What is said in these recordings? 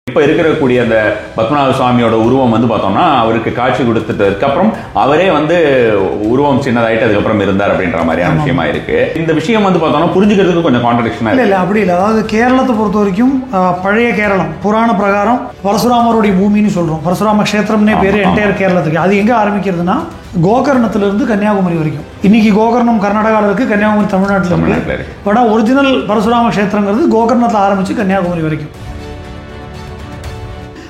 இப்போ இருக்கக்கூடிய அந்த பத்மநாப சுவாமியோட உருவம் வந்து பார்த்தோம்னா அவருக்கு காட்சி கொடுத்துட்டதுக்கு அப்புறம் அவரே வந்து உருவம் சின்னதாயிட்டு அதுக்கப்புறம் இருந்தார் அப்படின்ற மாதிரியான விஷயமா இருக்கு. இந்த விஷயம் வந்து பார்த்தோம்னா புரிஞ்சுக்கிறதுக்கு கொஞ்சம் கான்ட்ரடிக்ஷனா இல்லை அப்படி இல்லை. அதாவது கேரளத்தை பொறுத்த வரைக்கும் பழைய கேரளம் புராண பிரகாரம் பரசுராமருடைய பூமின்னு சொல்றோம். பரசுராம கஷேத்திரம்னே பேரு என்டையர் கேரளத்துக்கு. அது எங்க ஆரம்பிக்கிறதுனா கோகர்ணத்திலிருந்து கன்னியாகுமரி வரைக்கும். இன்னைக்கு கோகர்ணம் கர்நாடகாவில் இருக்கு, கன்னியாகுமரி தமிழ்நாட்டில் இருக்கு. பட் ஒரிஜினல் பரசுராம கஷேத்திரங்கிறது கோகர்ணத்தில் ஆரம்பிச்சு கன்னியாகுமரி வரைக்கும்.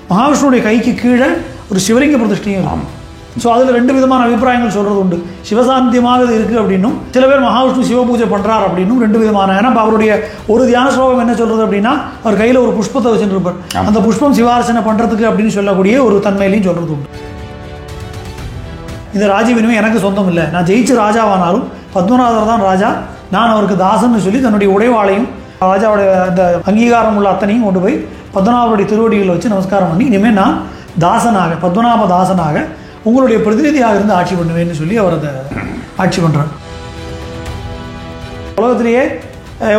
மகாவிஷ்ணுடைய கைக்கு கீழே ஒரு சிவலிங்க பிரதிஷ்டையும் இருக்கும். ஸோ அதில் ரெண்டு விதமான அபிப்பிராயங்கள் சொல்கிறது உண்டு. சிவசாந்தியமாக இது இருக்குது அப்படின்னும், சில பேர் மகாவிஷ்ணு சிவபூஜை பண்ணுறார் அப்படின்னும் ரெண்டு விதமான. ஏன்னா அவருடைய ஒரு தியான ஸ்லோகம் என்ன சொல்கிறது அப்படின்னா, அவர் கையில் ஒரு புஷ்பத்தை வச்சுருப்பார். அந்த புஷ்பம் சிவார்ச்சனை பண்ணுறதுக்கு அப்படின்னு சொல்லக்கூடிய ஒரு தன்மையிலையும் சொல்கிறது உண்டு. இந்த ராஜ்யம் எனக்கு சொந்தம் இல்லை, நான் ஜெயிச்சு ராஜாவானாலும் பத்மநாதர் தான் ராஜா, நான் அவருக்கு தாசன்னு சொல்லி தன்னுடைய உடைவாளையும் ராஜாவுடைய அந்த அங்கீகாரம் உள்ள அத்தனையும் கொண்டு போய் பத்மநாபருடைய திருவடிகளை வச்சு நமஸ்காரம் பண்ணி, இனிமேல் நான் தாசனாக பத்மநாப தாசனாக உங்களுடைய பிரதிநிதியாக இருந்து ஆட்சி பண்ணுவேன்னு சொல்லி அவர் அதை ஆட்சி பண்ணுறார். உலகத்திலேயே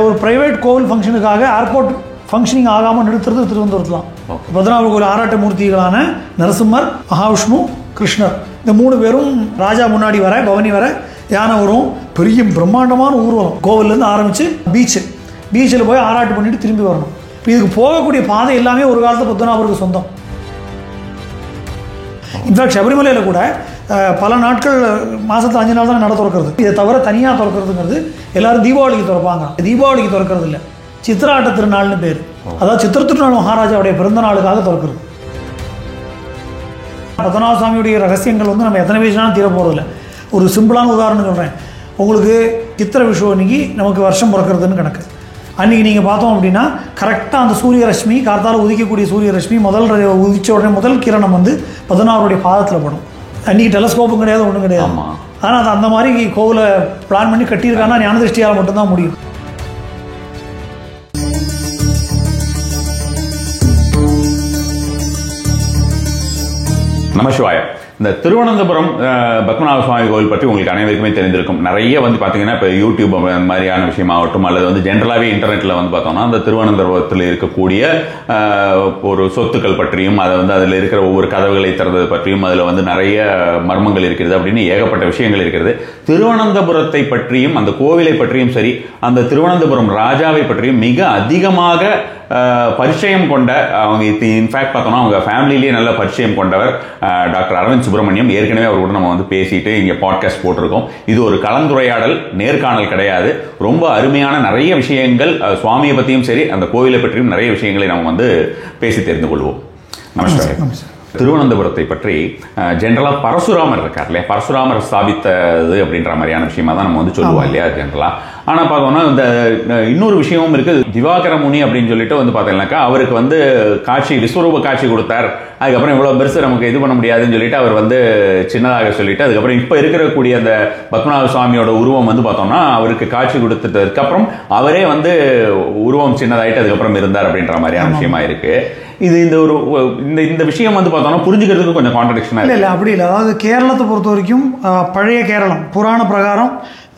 ஒரு பிரைவேட் கோவில் ஃபங்க்ஷனுக்காக ஏர்போர்ட் ஃபங்க்ஷனிங் ஆகாமல் நிறுத்துறது திருவனந்தபுரத்தில் தான். பத்மநாப கோவில் ஆராட்ட மூர்த்திகளான நரசிம்மர், மகாவிஷ்ணு, கிருஷ்ணர், இந்த மூணு பேரும் ராஜா முன்னாடி வர பவனி வர யானை வரும். பெரிய பிரம்மாண்டமான ஊர்வலம் கோவிலேருந்து ஆரம்பித்து பீச்சில் போய் ஆராட்டு பண்ணிட்டு திரும்பி வரணும். இப்போ இதுக்கு போகக்கூடிய பாதை எல்லாமே ஒரு காலத்தில் பத்மநாபருக்கு சொந்தம். இன்ஃபேக்ட் சபரிமலையில் கூட பல நாட்கள் மாதத்தில் 5 நாள் தான் நட திறக்கிறது. இதை தவிர தனியாக திறக்கிறதுங்கிறது எல்லாரும் தீபாவளிக்கு திறப்பாங்க. தீபாவளிக்கு திறக்கிறது இல்லை, சித்திராட்ட திருநாள்னு பேர். அதாவது சித்திர திருநாள் மகாராஜாவுடைய பிறந்த நாளுக்காக திறக்கிறது. பத்மநாப சுவாமியுடைய ரகசியங்கள் வந்து நம்ம எத்தனை பேசினாலும் தீர போகிறதில்ல. ஒரு சிம்பிளான உதாரணம் சொல்கிறேன். உங்களுக்கு சித்திர விஷு அன்னைக்கு நமக்கு வருஷம் பிறக்கிறதுன்னு கணக்கு. அன்றைக்கி நீங்கள் பார்த்தோம் அப்படின்னா கரெக்டாக அந்த சூரிய ரஷ்மி, கார்த்தால உதிக்கக்கூடிய சூரிய ரஷ்மி உதிச்ச உடனே முதல் கிரணம் வந்து பத்மநாபருடைய பாதத்தில் படும். அன்றைக்கி டெலஸ்கோப்பும் கிடையாது, ஒன்றும் கிடையாது. ஆனால் அது அந்த மாதிரி கோவிலை பிளான் பண்ணி கட்டியிருக்காங்கன்னா ஞான திருஷ்டியால் மட்டும்தான் முடியும். நமசிவாய. இந்த திருவனந்தபுரம் பத்மநாப சுவாமி கோவில் பற்றி உங்களுக்கு அனைவருக்குமே தெரிந்திருக்கும். நிறைய வந்து பார்த்தீங்கன்னா இப்போ யூடியூப் மாதிரியான விஷயமாகட்டும், அல்லது வந்து ஜென்ரலாகவே இன்டர்நெட்டில் வந்து பார்த்தோம்னா அந்த திருவனந்தபுரத்தில் இருக்கக்கூடிய ஒரு சொத்துக்கள் பற்றியும், அதை வந்து அதில் இருக்கிற ஒவ்வொரு கதவுகளை திறந்தது பற்றியும், அதில் வந்து நிறைய மர்மங்கள் இருக்கிறது அப்படின்னு ஏகப்பட்ட விஷயங்கள் இருக்கிறது. திருவனந்தபுரத்தை பற்றியும் அந்த கோவிலை பற்றியும் சரி, அந்த திருவனந்தபுரம் ராஜாவை பற்றியும் மிக அதிகமாக பரிச்சயம் கொண்ட அவங்க, இன்ஃபேக்ட் பார்த்தோம்னா அவங்க ஃபேமிலியிலேயே நல்ல பரிச்சயம் கொண்டவர் டாக்டர் அரவிந்த் சுப்பிரமணியம். ஏற்கனவே அவரோட நம்ம வந்து பேசிட்டு இங்கே பாட்காஸ்ட் போட்டிருக்கோம். இது ஒரு கலந்துரையாடல், நேர்காணல் கிடையாது. ரொம்ப அருமையான நிறைய விஷயங்கள் சுவாமியை பற்றியும் சரி, அந்த கோவிலை பற்றியும் நிறைய விஷயங்களை நம்ம வந்து பேசி தெரிந்து கொள்வோம். நமஸ்காரம். திருவனந்தபுரத்தை பற்றி ஜென்ரலாக பரசுராமர் இருக்கார் இல்லையா, பரசுராமர் ஸ்தாபித்தது அப்படின்ற மாதிரியான விஷயமா தான் நம்ம வந்து சொல்லுவோம் இல்லையா ஜென்ரலாக. ஆனால் பார்த்தோம்னா இந்த இன்னொரு விஷயமும் இருக்குது. திவாகர முனி அப்படின்னு சொல்லிட்டு வந்து பார்த்தீங்கன்னாக்கா அவருக்கு வந்து காட்சி, விஸ்வரூப காட்சி கொடுத்தார். அதுக்கப்புறம் இவ்வளோ பெருசு நமக்கு இது பண்ண முடியாதுன்னு சொல்லிட்டு அவர் வந்து சின்னதாக சொல்லிட்டு, அதுக்கப்புறம் இப்போ இருக்கக்கூடிய அந்த பத்மநாப சுவாமியோட உருவம் வந்து பார்த்தோம்னா அவருக்கு காட்சி கொடுத்துட்டதுக்கு அப்புறம் அவரே வந்து உருவம் சின்னதாயிட்டு அதுக்கப்புறம் இருந்தார் அப்படின்ற மாதிரியான விஷயமா இருக்கு. இது இந்த விஷயம் வந்து பார்த்தோம்னா புரிஞ்சுக்கிறதுக்கு கொஞ்சம் கான்ட்ரடிக்ஷனா இல்லை அப்படி இல்லை. அதாவது கேரளத்தை பொறுத்த வரைக்கும் பழைய கேரளம் புராண பிரகாரம்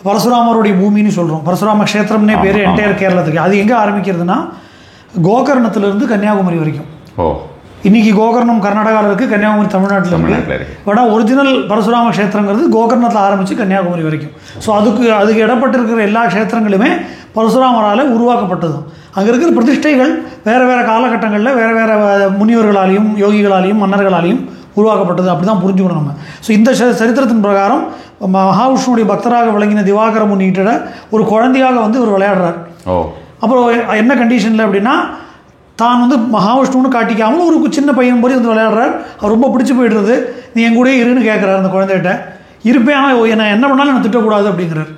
பரசுராமருடைய பூமின்னு சொல்கிறோம். பரசுராம கஷேத்திரம்னே பேர் என்டையர் கேரளத்துக்கு. அது எங்கே ஆரம்பிக்கிறதுனா கோகர்ணத்திலிருந்து கன்னியாகுமரி வரைக்கும். இன்னைக்கு கோகர்ணம் கர்நாடகாவில் இருக்குது, கன்னியாகுமரி தமிழ்நாட்டில் இருக்குது. பட் ஒரிஜினல் பரசுராம கஷேத்திரங்கிறது கோகர்ணத்தில் ஆரம்பித்து கன்னியாகுமரி வரைக்கும். ஸோ அதுக்கு இடப்பட்டிருக்கிற எல்லா கஷேத்திரங்களுமே பரசுராமரால் உருவாக்கப்பட்டது. அங்கே இருக்கிற பிரதிஷ்டைகள் வேறு வேறு காலகட்டங்களில் வேறு வேறு முனிவர்களாலையும் யோகிகளாலையும் மன்னர்களாலையும் உருவாக்கப்பட்டது. அப்படி தான் புரிஞ்சுக்கணும் நம்ம. ஸோ இந்த சரித்திரத்தின் பிரகாரம் மகாவிஷ்ணுடைய பக்தராக விளங்கின திவாகர முனிகிட்ட ஒரு குழந்தையாக வந்து இவர் விளையாடுறார். அப்புறம் என்ன கண்டிஷனில் அப்படின்னா, தான் வந்து மகாவிஷ்ணுன்னு காட்டிக்காமல் ஒரு சின்ன பையன் போய் வந்து விளையாடுறார். அவர் ரொம்ப பிடிச்சி போய்டுறது. நீ என் கூட இருன்னு கேட்குறாரு அந்த குழந்தைகிட்ட. இருப்பேன், ஆனால் என்ன பண்ணாலும் என்ன திட்டக்கூடாது அப்படிங்கிறார்.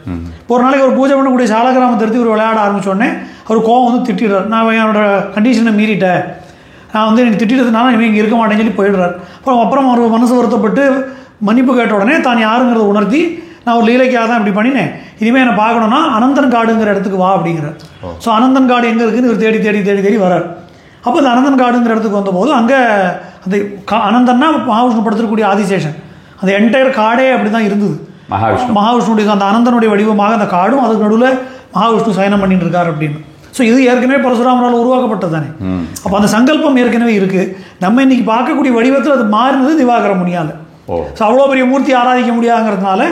ஒரு நாளைக்கு ஒரு பூஜை பண்ணக்கூடிய சாலகிராமத்தை எடுத்து ஒரு விளையாட ஆரம்பித்தோடனே அவர் கோவம் வந்து திட்டிடுறார். நான் என்னோட கண்டிஷனை மீறிட்டேன், நான் வந்து எனக்கு திட்டிடுறதுனால இவன் இங்கே இருக்க மாட்டேன்னு சொல்லி போயிடுறார். அப்புறம் அவர் மனசு வருத்தப்பட்டு மன்னிப்பு கேட்ட உடனே தான் யாருங்கிறத உணர்த்தி, நான் ஒரு லீலைக்காக தான் இப்படி பண்ணினேன், இனிமேல் என்னை பார்க்கணுன்னா அனந்தன் காடுங்கிற இடத்துக்கு வா அப்படிங்கிறார். ஸோ அனந்தன் காடு எங்கே இருக்குதுன்னு இவர் தேடி தேடி தேடி தேடி வரார். அப்போ அந்த அனந்தன் காடுங்கிற இடத்துக்கு வந்தபோது அங்கே அந்த அனந்தன்னா மகாவிஷ்ணு படுத்திருக்கக்கூடிய ஆதிசேஷன், அந்த என்டையர் காடே அப்படி தான் இருந்தது. மகாவிஷ்ணுடைய அந்த அனந்தனுடைய வடிவமாக அந்த காடும், அதுக்கு நடுவில் மகாவிஷ்ணு சயனம் பண்ணிட்டு இருக்கார் அப்படின்னு. ஸோ இது ஏற்கனவே பரசுராமரால் உருவாக்கப்பட்டது தானே. அப்போ அந்த சங்கல்பம் ஏற்கனவே இருக்குது. நம்ம இன்னைக்கு பார்க்கக்கூடிய வடிவத்தில் அது மாறினது திவாகர முனியால். ஸோ அவ்வளோ பெரிய மூர்த்தி ஆராதிக்க முடியாங்கிறதுனால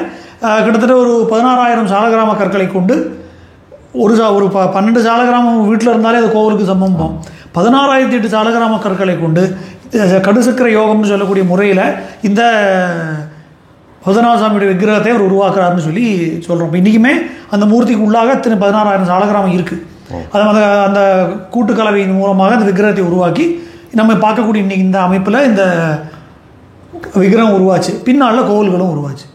கிட்டத்தட்ட ஒரு 16,000 சாலகிராம கற்களை கொண்டு ஒரு 12 சாலகிராமம் வீட்டில் இருந்தாலே அது கோவிலுக்கு சம்பந்தம். 16,008 சாலகிராம கற்களை கொண்டு கடுசக்கர யோகம்னு சொல்லக்கூடிய முறையில் இந்த பத்மநாபசாமியுடைய விக்கிரகத்தை அவர் உருவாக்குறாருன்னு சொல்லி சொல்கிறோம். இப்போ இன்றைக்குமே அந்த மூர்த்திக்கு உள்ளாக 16,000 சாலகிராமம் இருக்குது. அது அந்த கூட்டுக்கலவையின் மூலமாக அந்த விக்கிரகத்தை உருவாக்கி நம்ம பார்க்கக்கூடிய இன்றைக்கி இந்த அமைப்பில் இந்த விக்கிரகம் உருவாச்சு. பின்னால் கோவில்களும் உருவாச்சு.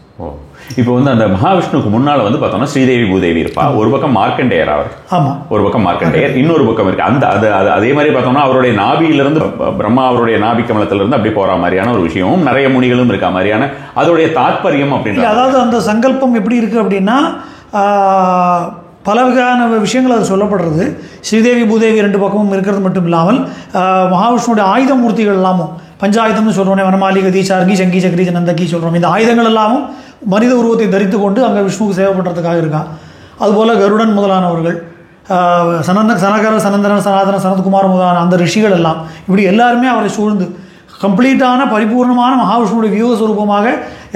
இப்போ வந்து அந்த மகாவிஷ்ணுக்கு முன்னால் வந்து பார்த்தோம்னா ஸ்ரீதேவி பூதேவி இருப்பா. ஒரு பக்கம் மார்க்கண்டேயர் அவர். ஆமாம், ஒரு பக்கம் மார்க்கண்டேயர், இன்னொரு பக்கம் இருக்கு. அந்த அதே மாதிரி பார்த்தோம்னா அவருடைய நாபியிலிருந்து பிரம்மா அவருடைய நாபி கமலத்திலிருந்து அப்படி போற மாதிரியான ஒரு விஷயமும் நிறைய முனிகளும் இருக்க மாதிரியான அதோடைய தாற்பயம் அப்படின்ற. அதாவது அந்த சங்கல்பம் எப்படி இருக்கு அப்படின்னா பல வகையான விஷயங்கள் அது சொல்லப்படுறது. ஸ்ரீதேவி பூதேவி 2 பக்கமும் இருக்கிறது மட்டும் இல்லாமல் மகாவிஷ்ணுடைய ஆயுத மூர்த்திகள் எல்லாமும் பஞ்சாயுதம்னு சொல்கிறோம். வனமாலி கதி சார்கி சங்கி சக்கரி நந்தகி சொல்கிறோம். இந்த ஆயுதங்கள் எல்லாமும் மனித உருவத்தை தரித்து கொண்டு அங்கே விஷ்ணுவுக்கு சேவை பண்ணுறதுக்காக இருக்கான். அதுபோல் கருடன் முதலானவர்கள், சனகர சனந்தன சனாதன சனத்குமார் முதலான அந்த ரிஷிகள் எல்லாம் இப்படி எல்லாருமே அவரை சூழ்ந்து கம்ப்ளீட்டான பரிபூர்ணமான மகாவிஷ்ணுடைய வியூக ஸ்வரூபமாக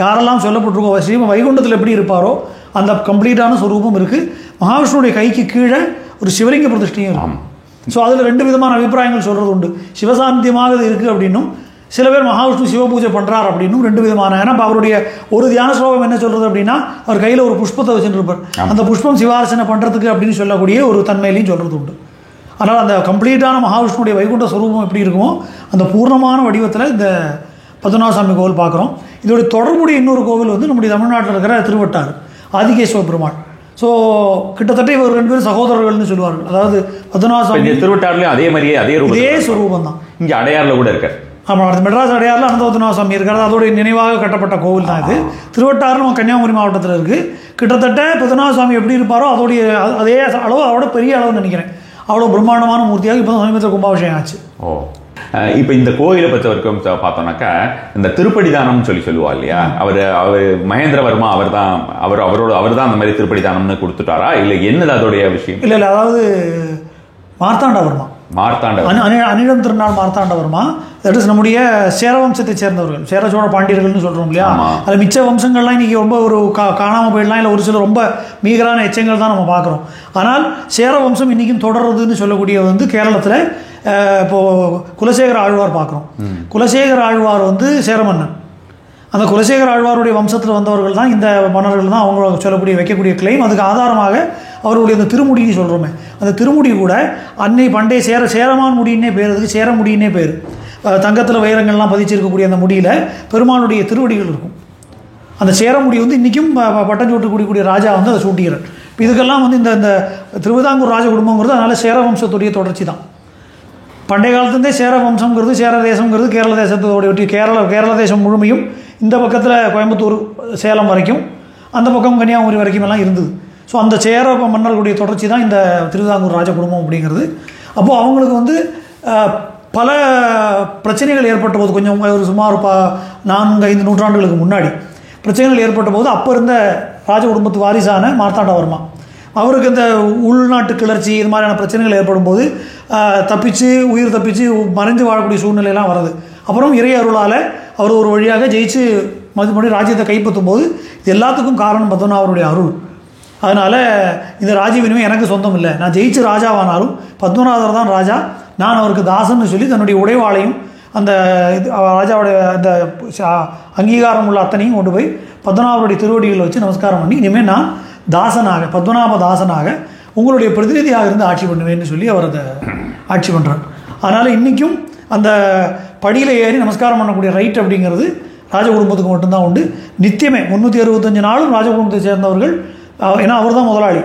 யாரெல்லாம் சொல்லப்பட்டிருக்கோ ஸ்ரீ வைகுண்டத்தில் எப்படி இருப்பாரோ அந்த கம்ப்ளீட்டான ஸ்வரூபம் இருக்குது. மகாவிஷ்ணுடைய கைக்கு கீழே ஒரு சிவலிங்க பிரதிஷ்டையும் இருக்கும். ஸோ அதில் 2 விதமான அபிப்பிராயங்கள் சொல்கிறது உண்டு. சிவசாந்தியமாக இது இருக்குது அப்படின்னும், சில பேர் மகாவிஷ்ணு சிவபூஜை பண்ணுறார் அப்படின்னும் 2 விதமான. ஏன்னா அவருடைய ஒரு தியான ஸ்லோகம் என்ன சொல்கிறது அப்படின்னா அவர் கையில் ஒரு புஷ்பத்தை வச்சுருப்பார். அந்த புஷ்பம் சிவார்ச்சனை பண்ணுறதுக்கு அப்படின்னு சொல்லக்கூடிய ஒரு தன்மையிலையும் சொல்கிறது உண்டு. அதனால் அந்த கம்ப்ளீட்டான மகாவிஷ்ணுடைய வைகுண்ட ஸ்வரூபம் எப்படி இருக்குமோ அந்த பூர்ணமான வடிவத்தில் இந்த பத்மநாபசாமி கோவில் பார்க்குறோம். இதோடைய தொடர்புடைய இன்னொரு கோவில் வந்து நம்முடைய தமிழ்நாட்டில் இருக்கிற திருவட்டாறு ஆதிகேஸ்வர பெருமாள். ஸோ கிட்டத்தட்ட இவர் 2 பேரும் சகோதரர்கள்னு சொல்லுவார்கள். அதாவது பத்மநாபசாமி திருவட்டாறுலையும் அதே மாதிரியே அதே ஸ்வரூபம் தான் இங்கே அடையாறில் கூட இருக்கார். ஆமாம், அது மெட்ராஸ் அடையாறில் அனந்த பத்மநாபசாமி இருக்கார். அதோடைய நினைவாக கட்டப்பட்ட கோவில் தான் இது. திருவட்டாறு நம்ம கன்னியாகுமரி மாவட்டத்தில் இருக்குது. கிட்டத்தட்ட பத்மநாபசாமி எப்படி இருப்பாரோ அதோடைய அதே அளவு, அதோட பெரிய அளவுன்னு நினைக்கிறேன். அவ்வளோ பிரம்மாண்டமான மூர்த்தியாக இப்போ தான் சமீபத்தில் கும்பாபிஷேகம் ஆச்சு. இப்போ இந்த கோயிலை பற்றி வரைக்கும் பார்த்தோம்னாக்கா இந்த திருப்படி தானம்னு சொல்லுவா இல்லையா, அவர் மகேந்திரவர்மா அவர் தான் அந்த மாதிரி திருப்படி தானம்னு கொடுத்துட்டாரா இல்லை என்னது அதோடைய விஷயம்? இல்லை, அதாவது மார்த்தாண்டவர்மா அனிடம் திருநாள் மார்த்தாண்டவர்மா, தட் இஸ் நம்முடைய சேர வம்சத்தை சேர்ந்தவர்கள். சேர சோழ பாண்டியர்கள்னு சொல்கிறோம் இல்லையா. அது மிச்ச வம்சங்கள்லாம் இன்றைக்கி ரொம்ப ஒரு காணாமல் போயிடலாம், இல்லை ஒரு சில ரொம்ப மீகரான எச்சங்கள் தான் நம்ம பார்க்குறோம். ஆனால் சேர வம்சம் இன்றைக்கும் தொடர்றதுன்னு சொல்லக்கூடிய வந்து கேரளத்தில் இப்போது குலசேகர ஆழ்வார் பார்க்குறோம். குலசேகர ஆழ்வார் வந்து சேர மன்னன். அந்த குலசேகர ஆழ்வாருடைய வம்சத்தில் வந்தவர்கள் தான் இந்த மன்னர்கள் தான் அவங்க சொல்லக்கூடிய வைக்கக்கூடிய கிளைம். அதுக்கு ஆதாரமாக அவருடைய அந்த திருமுடின்னு சொல்கிறோமே, அந்த திருமுடி கூட அன்னை பண்டைய சேரமான் முடின்னே பேர், அதுக்கு சேர முடின்னே பேர். தங்கத்தில் வைரங்கள்லாம் பதிச்சிருக்கக்கூடிய அந்த முடியில் பெருமாளுடைய திருவடிகள் இருக்கும். அந்த சேரமுடி வந்து இன்றைக்கும் பட்டம் சூட்டக்கூடிய ராஜா வந்து அதை சூட்டுகிறார். இப்போ இதுக்கெல்லாம் வந்து இந்த திருவிதாங்கூர் ராஜ குடும்பங்கிறது அதனால் சேர வம்சத்துடைய தொடர்ச்சி தான். பண்டைய காலத்துலேருந்தே சேர வம்சங்கிறது, சேர தேசங்கிறது கேரள தேசத்தோடைய ஒட்டி கேரள தேசம் முழுமையும் இந்த பக்கத்தில் கோயம்புத்தூர் சேலம் வரைக்கும், அந்த பக்கம் கன்னியாகுமரி வரைக்கும் எல்லாம் இருந்தது. ஸோ அந்த சேர மன்னர்களுடைய தொடர்ச்சி தான் இந்த திருவிதாங்கூர் ராஜ குடும்பம் அப்படிங்கிறது. அப்போது அவங்களுக்கு வந்து பல பிரச்சனைகள் ஏற்பட்ட போது, கொஞ்சம் ஒரு சுமார் 4-5 நூற்றாண்டுகளுக்கு முன்னாடி பிரச்சனைகள் ஏற்பட்ட போது அப்போ இருந்த ராஜ குடும்பத்து வாரிசான மார்த்தாண்டவர்மா அவருக்கு இந்த உள்நாட்டு கிளர்ச்சி இது மாதிரியான பிரச்சனைகள் ஏற்படும் போது உயிர் தப்பிச்சு மறைந்து வாழக்கூடிய சூழ்நிலையெல்லாம் வருது. அப்புறம் இறை அருளால் அவர் ஒரு வழியாக ஜெயிச்சு மறுபடியும் ராஜ்யத்தை கைப்பற்றும் போது இது எல்லாத்துக்கும் காரணம் பார்த்தோன்னா அவருடைய அருள். அதனால் இந்த ராஜ்யம் எனக்கு சொந்தம் இல்லை, நான் ஜெயிச்சு ராஜாவானாலும் பத்மநாதர் தான் ராஜா, நான் அவருக்கு தாசன்னு சொல்லி தன்னுடைய உடைவாளையும் அந்த ராஜாவுடைய அந்த அங்கீகாரம் உள்ள அத்தனையும் கொண்டு போய் பத்மநாபருடைய திருவடிகளை வச்சு நமஸ்காரம் பண்ணி இனிமேல் நான் தாசனாக, பத்மநாப தாசனாக உங்களுடைய பிரதிநிதியாக இருந்து ஆட்சி பண்ணுவேன்னு சொல்லி அவர் அதை ஆட்சி பண்ணுறார். அதனால் இன்றைக்கும் அந்த படியில் ஏறி நமஸ்காரம் பண்ணக்கூடிய ரைட் அப்படிங்கிறது ராஜ குடும்பத்துக்கு மட்டும்தான் உண்டு. நித்தியமே 365 நாளும் ராஜ குடும்பத்தை சேர்ந்தவர்கள், ஏன்னா அவர் தான் முதலாளி,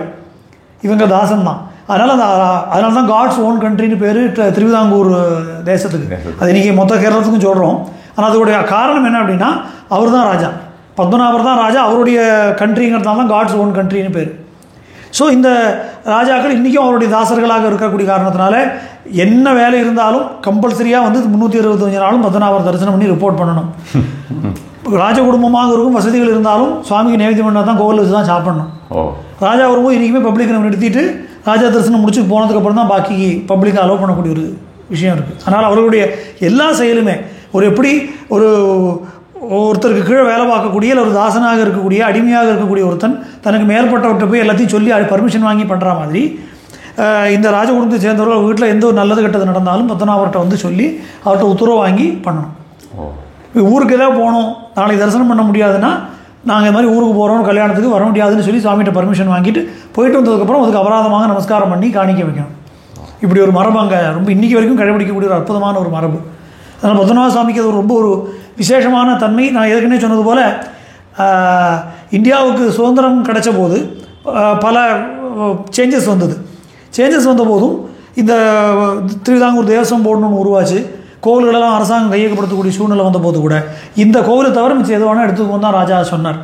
இவங்க தாசன் தான். அதனால தான் காட்ஸ் ஓன் கண்ட்ரின்னு பேர் திருவிதாங்கூர் தேசத்துக்கு. அது இன்றைக்கி மொத்த கேரளத்துக்கும் சொல்கிறோம். ஆனால் அதோடைய காரணம் என்ன அப்படின்னா அவர் தான் ராஜா, பத்மநாபர் தான் ராஜா, அவருடைய கண்ட்ரிங்கிறதுனால தான் காட்ஸ் ஓன் கண்ட்ரின்னு பேர். ஸோ இந்த ராஜாக்கள் இன்றைக்கும் அவருடைய தாசர்களாக இருக்கக்கூடிய காரணத்தினால என்ன வேலை இருந்தாலும் கம்பல்சரியாக வந்து 365 நாளும் பத்மநாபர் தரிசனம் பண்ணி ரிப்போர்ட் பண்ணணும். ராஜ குடும்பமாக இருக்கும், வசதிகள் இருந்தாலும் சுவாமிக்கு நைவேத்தியம் பண்ணால் தான் கோவில் வச்சு தான் சாப்பிடணும். ராஜா வரும்போது இன்றைக்குமே பப்ளிக் நம்ம நிறுத்திட்டு ராஜா தரிசனம் முடிச்சுட்டு போனதுக்கப்புறம் தான் பாக்கி பப்ளிக்காக அலோவ் பண்ணக்கூடிய ஒரு விஷயம் இருக்குது. அதனால் அவர்களுடைய எல்லா செயலுமே ஒரு எப்படி ஒருத்தருக்கு கீழே வேலை பார்க்கக்கூடிய இல்லை ஒரு தாசனாக இருக்கக்கூடிய அடிமையாக இருக்கக்கூடிய ஒருத்தன் தனக்கு மேற்பட்டவர்கிட்ட போய் எல்லாத்தையும் சொல்லி பர்மிஷன் வாங்கி பண்ணுற மாதிரி இந்த ராஜ குடும்பத்தை சேர்ந்தவர்கள் வீட்டில் எந்த ஒரு நல்லது கெட்டது நடந்தாலும் பத்மநாபர்கிட்ட வந்து சொல்லி அவர்கிட்ட உத்தரவு வாங்கி பண்ணணும். ஊருக்கு ஏதாவது போகணும், நாளைக்கு தரிசனம் பண்ண முடியாதுன்னா நாங்கள் இது மாதிரி ஊருக்கு போகிறோம், கல்யாணத்துக்கு வர முடியாதுன்னு சொல்லி சாமிகிட்ட பர்மிஷன் வாங்கிட்டு போயிட்டு வந்ததுக்கப்புறம் அதுக்கு அபராதமாக நமஸ்காரம் பண்ணி காணிக்க வைக்கணும். இப்படி ஒரு மரபு அங்கே ரொம்ப இன்றைக்கி வரைக்கும் கடைபிடிக்கக்கூடிய ஒரு அற்புதமான ஒரு மரபு. அதனால் பத்மநாப சுவாமிக்கு அது ரொம்ப ஒரு விசேஷமான தன்மை. நான் ஏற்கனவே சொன்னது போல் இந்தியாவுக்கு சுதந்திரம் கிடைச்ச போது பல சேஞ்சஸ் வந்தது. சேஞ்சஸ் வந்த போதும் இந்த திருவிதாங்கூர் தேவஸ்வம் போர்டுன்னு ஒன்று உருவாச்சு. கோவில்களெல்லாம் அரசாங்கம் கையகப்படுத்தக்கூடிய சூழ்நிலை வந்த போது கூட இந்த கோவிலை தவிர மிச்சம் எதுவானா எடுத்துக்கோன்னு தான் ராஜா சொன்னார்.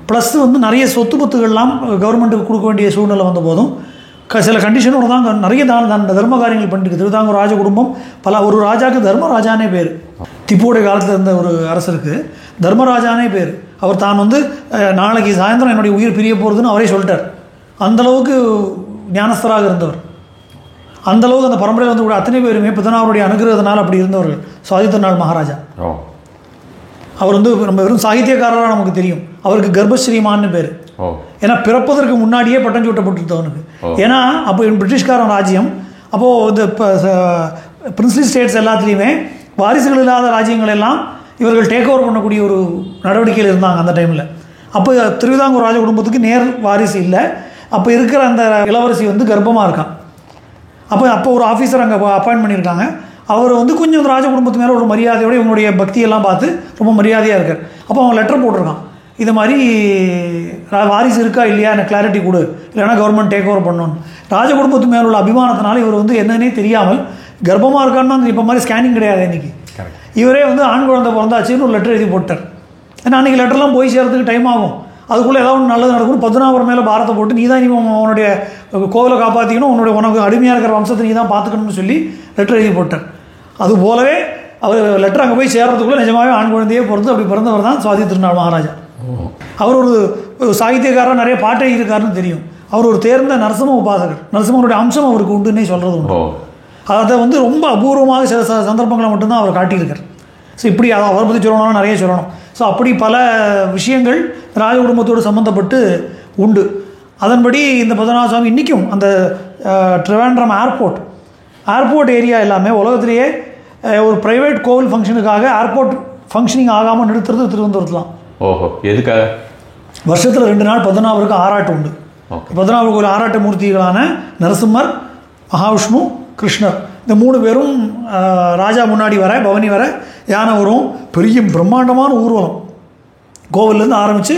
ப்ளஸ் வந்து நிறைய சொத்து பத்துகள்லாம் கவர்மெண்ட்டுக்கு கொடுக்க வேண்டிய சூழ்நிலை வந்த போதும் சில கண்டிஷனோட தான் நிறைய தர்ம காரியங்கள் பண்ணிட்டு திருவிதாங்கூர் ராஜ குடும்பம் ஒரு ராஜாவுக்கு தர்மராஜானே பேர். திப்புடைய காலத்தில் இருந்த ஒரு அரசருக்கு தர்மராஜானே பேர். அவர் தான் வந்து நாளைக்கு சாயந்தரம் என்னுடைய உயிர் பிரிய போகிறதுன்னு அவரே சொல்லிட்டார். அந்தளவுக்கு ஞானஸ்தராக இருந்தவர். அந்தளவுக்கு அந்த பரம்பரையில் வந்து கூட அத்தனை பேருமே பத்மநாபருடைய அனுகிரகத்தினால் அப்படி இருந்தவர்கள். சுவாதி திருநாள் மகாராஜா அவர் வந்து நம்ம வெறும் சாகித்யக்காரராக நமக்கு தெரியும். அவருக்கு கர்ப்பஸ்ரீமான்னு பேர். ஏன்னா பிறப்பதற்கு முன்னாடியே பட்டம் சூட்டப்பட்டுருந்தவனுக்கு. ஏன்னா அப்போ பிரிட்டிஷ்காரன் ராஜ்யம். அப்போது இந்த பிரின்ஸ்லி ஸ்டேட்ஸ் எல்லாத்துலேயுமே வாரிசுகள் இல்லாத ராஜ்யங்கள் எல்லாம் இவர்கள் டேக் ஓவர் பண்ணக்கூடிய ஒரு நடவடிக்கையில் இருந்தாங்க அந்த டைமில். அப்போ திருவிதாங்கூர் ராஜ குடும்பத்துக்கு நேர் வாரிசு இல்லை. அப்போ இருக்கிற அந்த இளவரசி வந்து கர்ப்பமாக இருக்கான். அப்போ ஒரு ஆஃபீஸர் அங்கே அப்பாயின்ட் பண்ணியிருக்காங்க. அவர் வந்து கொஞ்சம் ராஜ குடும்பத்து மேலே ஒரு மரியாதையோடு இவங்களுடைய பக்தியெல்லாம் பார்த்து ரொம்ப மரியாதையாக இருக்கார். அப்போ அவன் லெட்டர் போட்டிருக்கான், இது மாதிரி வாரிசு இருக்கா இல்லையா எனக்கு கிளாரிட்டி கொடு, இல்லைனா கவர்மெண்ட் டேக் ஓவர் பண்ணணும். ராஜ குடும்பத்து மேலே உள்ள அபிமானத்தினால இவர் வந்து என்னன்னே தெரியாமல் கர்ப்பமாக இருக்கான்னு இப்போ மாதிரி ஸ்கேனிங் கிடையாது இன்றைக்கி. இவரே வந்து ஆண் குழந்தை பிறந்தாச்சுன்னு ஒரு லெட்டர் எழுதி போட்டார். ஏன்னா அன்றைக்கி லெட்டர்லாம் போய் சேர்றதுக்கு டைம் ஆகும். அதுக்குள்ளே ஏதாவது ஒன்று நல்லது நடக்கும். பத்மநாபர் மேலே பாரத்தை போட்டு நீ தான் உன்னுடைய கோவிலை காப்பாற்றிக்கணும், உனக்கு அடிமையாக இருக்கிற வம்சத்தை நீ தான் பார்த்துக்கணும்னு சொல்லி லெட்டர் எழுதி போட்டார். அது போலவே அவர் லெட்டர் அங்கே போய் சேர்றதுக்குள்ளே நிஜமாகவே ஆண் குழந்தையே அப்படி பிறந்தவர் தான் சுவாதி திருநாள் மகாராஜா. அவர் ஒரு சாகித்யக்காரர், நிறைய பாட்டு எழுதியிருக்காருன்னு தெரியும். அவர் ஒரு தேர்ந்த நரசிம்ம உபாசகர். நரசிம்மனுடைய அம்சம் அவருக்கு உண்டுன்னே சொல்கிறது உண்டு. அதை வந்து ரொம்ப அபூர்வமாக சில சந்தர்ப்பங்களை மட்டும்தான் அவர் காட்டியிருக்கார். ஸோ இப்படி அவரை பற்றி சொல்லணும்னா நிறைய சொல்லணும். ஸோ அப்படி பல விஷயங்கள் ராஜ குடும்பத்தோடு சம்மந்தப்பட்டு உண்டு. அதன்படி இந்த பத்மநாப சுவாமி இன்றைக்கும் அந்த ட்ரிவாண்ட்ரம் ஏர்போர்ட் ஏரியா எல்லாமே உலகத்திலேயே ஒரு ப்ரைவேட் கோவில் ஃபங்க்ஷனுக்காக ஏர்போர்ட் ஃபங்க்ஷனிங் ஆகாமல் நிறுத்துறது திருவனந்தபுரத்துலாம். ஓஹோ, எதுக்காக? வருஷத்தில் 2 நாள் பத்மநாபருக்கு ஆராட்டு உண்டு. பத்மநாபர் கோவில் ஆராட்ட மூர்த்திகளான நரசிம்மர், மகாவிஷ்ணு, கிருஷ்ணர், இந்த 3 பேரும் ராஜா முன்னாடி வர பவனி வர யானை வரும். பெரிய பிரம்மாண்டமான ஊர்வலம் கோவிலேருந்து ஆரம்பித்து